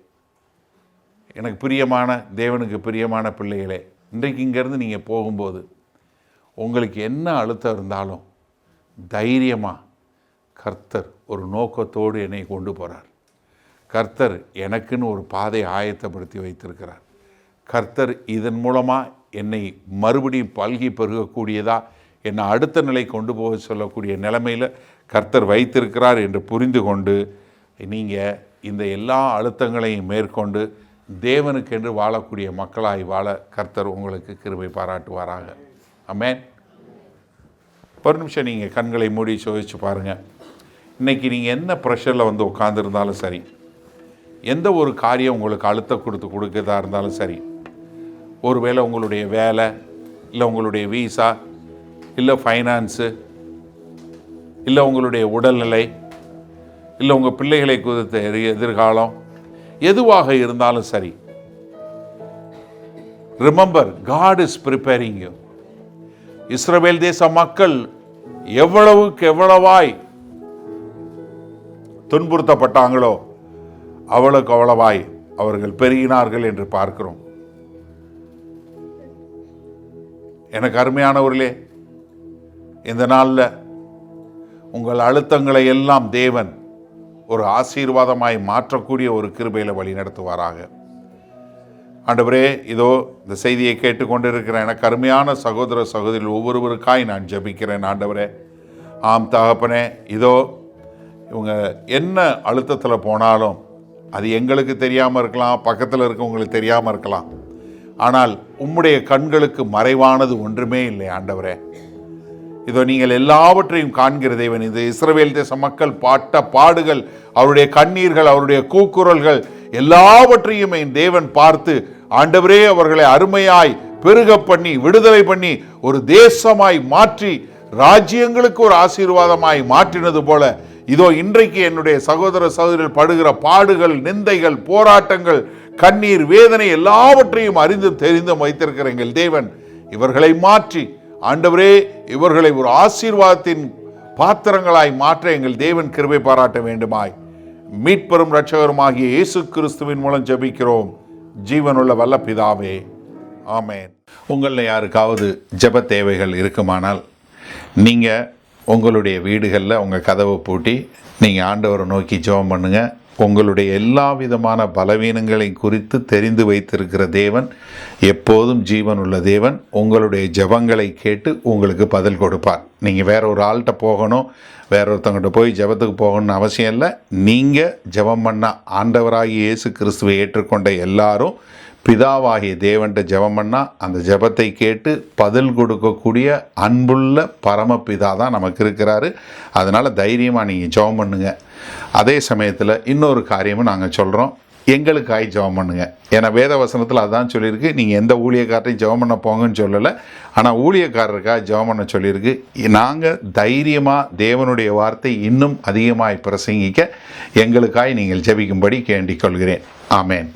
எனக்கு பிரியமான தேவனுக்கு பிரியமான பிள்ளைகளே, இன்றைக்கு இங்கேருந்து நீங்கள் போகும்போது உங்களுக்கு என்ன அழுத்தம் இருந்தாலும் தைரியமாக கர்த்தர் ஒரு நோக்கத்தோடு என்னை கொண்டு போகிறார். கர்த்தர் எனக்குன்னு ஒரு பாதை ஆயத்தப்படுத்தி வைத்திருக்கிறார். கர்த்தர் இதன் மூலமாக என்னை மறுபடியும் பல்கி பெருகக்கூடியதாக என்னை அடுத்த நிலை கொண்டு போக சொல்லக்கூடிய நிலைமையில் கர்த்தர் வைத்திருக்கிறார் என்று புரிந்து கொண்டு நீங்கள் இந்த எல்லா அழுத்தங்களையும் மேற்கொண்டு தேவனுக்கென்று வாழக்கூடிய மக்களாய் வாழ கர்த்தர் உங்களுக்கு கிருபை பாராட்டுவாராக. ஆமென். ஒரு நிமிஷம் நீங்கள் கண்களை மூடி சோதிச்சு பாருங்கள். இன்றைக்கி நீங்கள் என்ன ப்ரெஷரில் வந்து உட்காந்துருந்தாலும் சரி, எந்த ஒரு காரியம் உங்களுக்கு அழுத்தம் கொடுக்கறதா இருந்தாலும் சரி, ஒருவேளை உங்களுடைய வேலை, இல்லை உங்களுடைய வீசா, இல்லை ஃபைனான்ஸு, இல்லை உங்களுடைய உடல்நிலை, இல்லை உங்கள் பிள்ளைகளை குறித்த எதிர்காலம், எதுவாக இருந்தாலும் சரி, remember God is preparing you. Israel தேச மக்கள் எவ்வளவுக்கு எவ்வளவாய் துன்புறுத்தப்பட்டாங்களோ அவ்வளவுக்கு அவ்வளவாய் அவர்கள் பெருகினார்கள் என்று பார்க்கிறோம். எனக்கு அருமையானவர்களே, இந்த நாளில் உங்கள் அழுத்தங்களை எல்லாம் தேவன் ஒரு ஆசீர்வாதமாய் மாற்றக்கூடிய ஒரு கிருபையில் வழி நடத்துவாராக. ஆண்டவரே, இதோ இந்த செய்தியை கேட்டுக்கொண்டிருக்கிற எனக்கு அருமையான சகோதர சகோதரிகள் ஒவ்வொருவருக்காய் நான் ஜெபிக்கிறேன். ஆண்டவரே, ஆம் தகப்பனே, இதோ இவங்க என்ன அழுத்தத்தில் போனாலும் அது எங்களுக்கு தெரியாமல் இருக்கலாம், பக்கத்தில் இருக்கவங்களுக்கு தெரியாமல் இருக்கலாம். ஆனால் உம்முடைய கண்களுக்கு மறைவானது ஒன்றுமே இல்லை. ஆண்டவரே, இதோ நீங்கள் எல்லாவற்றையும் காண்கிற தேவன். இந்த இஸ்ரவேல் தேச மக்கள் பாட்ட பாடுகள், அவருடைய கண்ணீர்கள், அவருடைய கூக்குரல்கள் எல்லாவற்றையும் என் தேவன் பார்த்து, ஆண்டவரே, அவர்களை அருமையாய் பெருக பண்ணி விடுதலை பண்ணி ஒரு தேசமாய் மாற்றி ராஜ்யங்களுக்கு ஒரு ஆசீர்வாதமாய் மாற்றினது போல, இதோ இன்றைக்கு என்னுடைய சகோதர சகோதரிகள் படுகிற பாடுகள், நிந்தைகள், போராட்டங்கள், கண்ணீர், வேதனை எல்லாவற்றையும் அறிந்தும் தெரிந்தும் வைத்திருக்கிற எங்கள் தேவன் இவர்களை மாற்றி, ஆண்டவரே, இவர்களை ஒரு ஆசீர்வாதத்தின் பாத்திரங்களாய் மாற்ற எங்கள் தேவன் கிருபை பாராட்ட வேண்டுமாய் மீட்பெரும் இரட்சகருமாகிய இயேசு கிறிஸ்துவின் மூலம் ஜெபிக்கிறோம் ஜீவனுள்ள வல்ல பிதாவே, ஆமென். உங்களில் யாருக்காவது ஜெப தேவைகள் இருக்குமானால் நீங்கள் உங்களுடைய வீடுகளில் உங்கள் கதவை பூட்டி நீங்கள் ஆண்டவரை நோக்கி ஜெபம் பண்ணுங்கள். உங்களுடைய எல்லா விதமான பலவீனங்களை குறித்து தெரிந்து வைத்திருக்கிற தேவன், எப்போதும் ஜீவன் உள்ள தேவன், உங்களுடைய ஜெபங்களை கேட்டு உங்களுக்கு பதில் கொடுப்பார். நீங்கள் வேற ஒரு ஆள்கிட்ட போகணும், வேற ஒருத்தவங்கிட்ட போய் ஜெபத்துக்கு போகணும்னு அவசியம் இல்லை. நீங்கள் ஜெபம் பண்ண ஆண்டவராகிய இயேசு கிறிஸ்துவை ஏற்றுக்கொண்ட எல்லாரும் பிதாவாகிய தேவன்கிட்ட ஜெபம் பண்ணால் அந்த ஜெபத்தை கேட்டு பதில் கொடுக்கக்கூடிய அன்புள்ள பரமபிதா தான் நமக்கு இருக்கிறாரு. அதனால் தைரியமாக நீங்கள் ஜெபம் பண்ணுங்கள். அதே சமயத்தில் இன்னொரு காரியமும் நாங்கள் சொல்கிறோம், எங்களுக்காய் ஜெபம் பண்ணுங்க. ஏன்னா வேத வசனத்தில் அதுதான் சொல்லியிருக்கு. நீங்கள் எந்த ஊழியக்காரரையும் ஜெபம் பண்ண போங்கன்னு சொல்லலை, ஆனால் ஊழியக்காரருக்காக ஜெபம் பண்ண சொல்லியிருக்கு. நாங்கள் தைரியமாக தேவனுடைய வார்த்தை இன்னும் அதிகமாய் பிரசங்கிக்க எங்களுக்காய் நீங்கள் ஜெபிக்கும்படி கேண்டிக் கொள்கிறேன். ஆமேன்.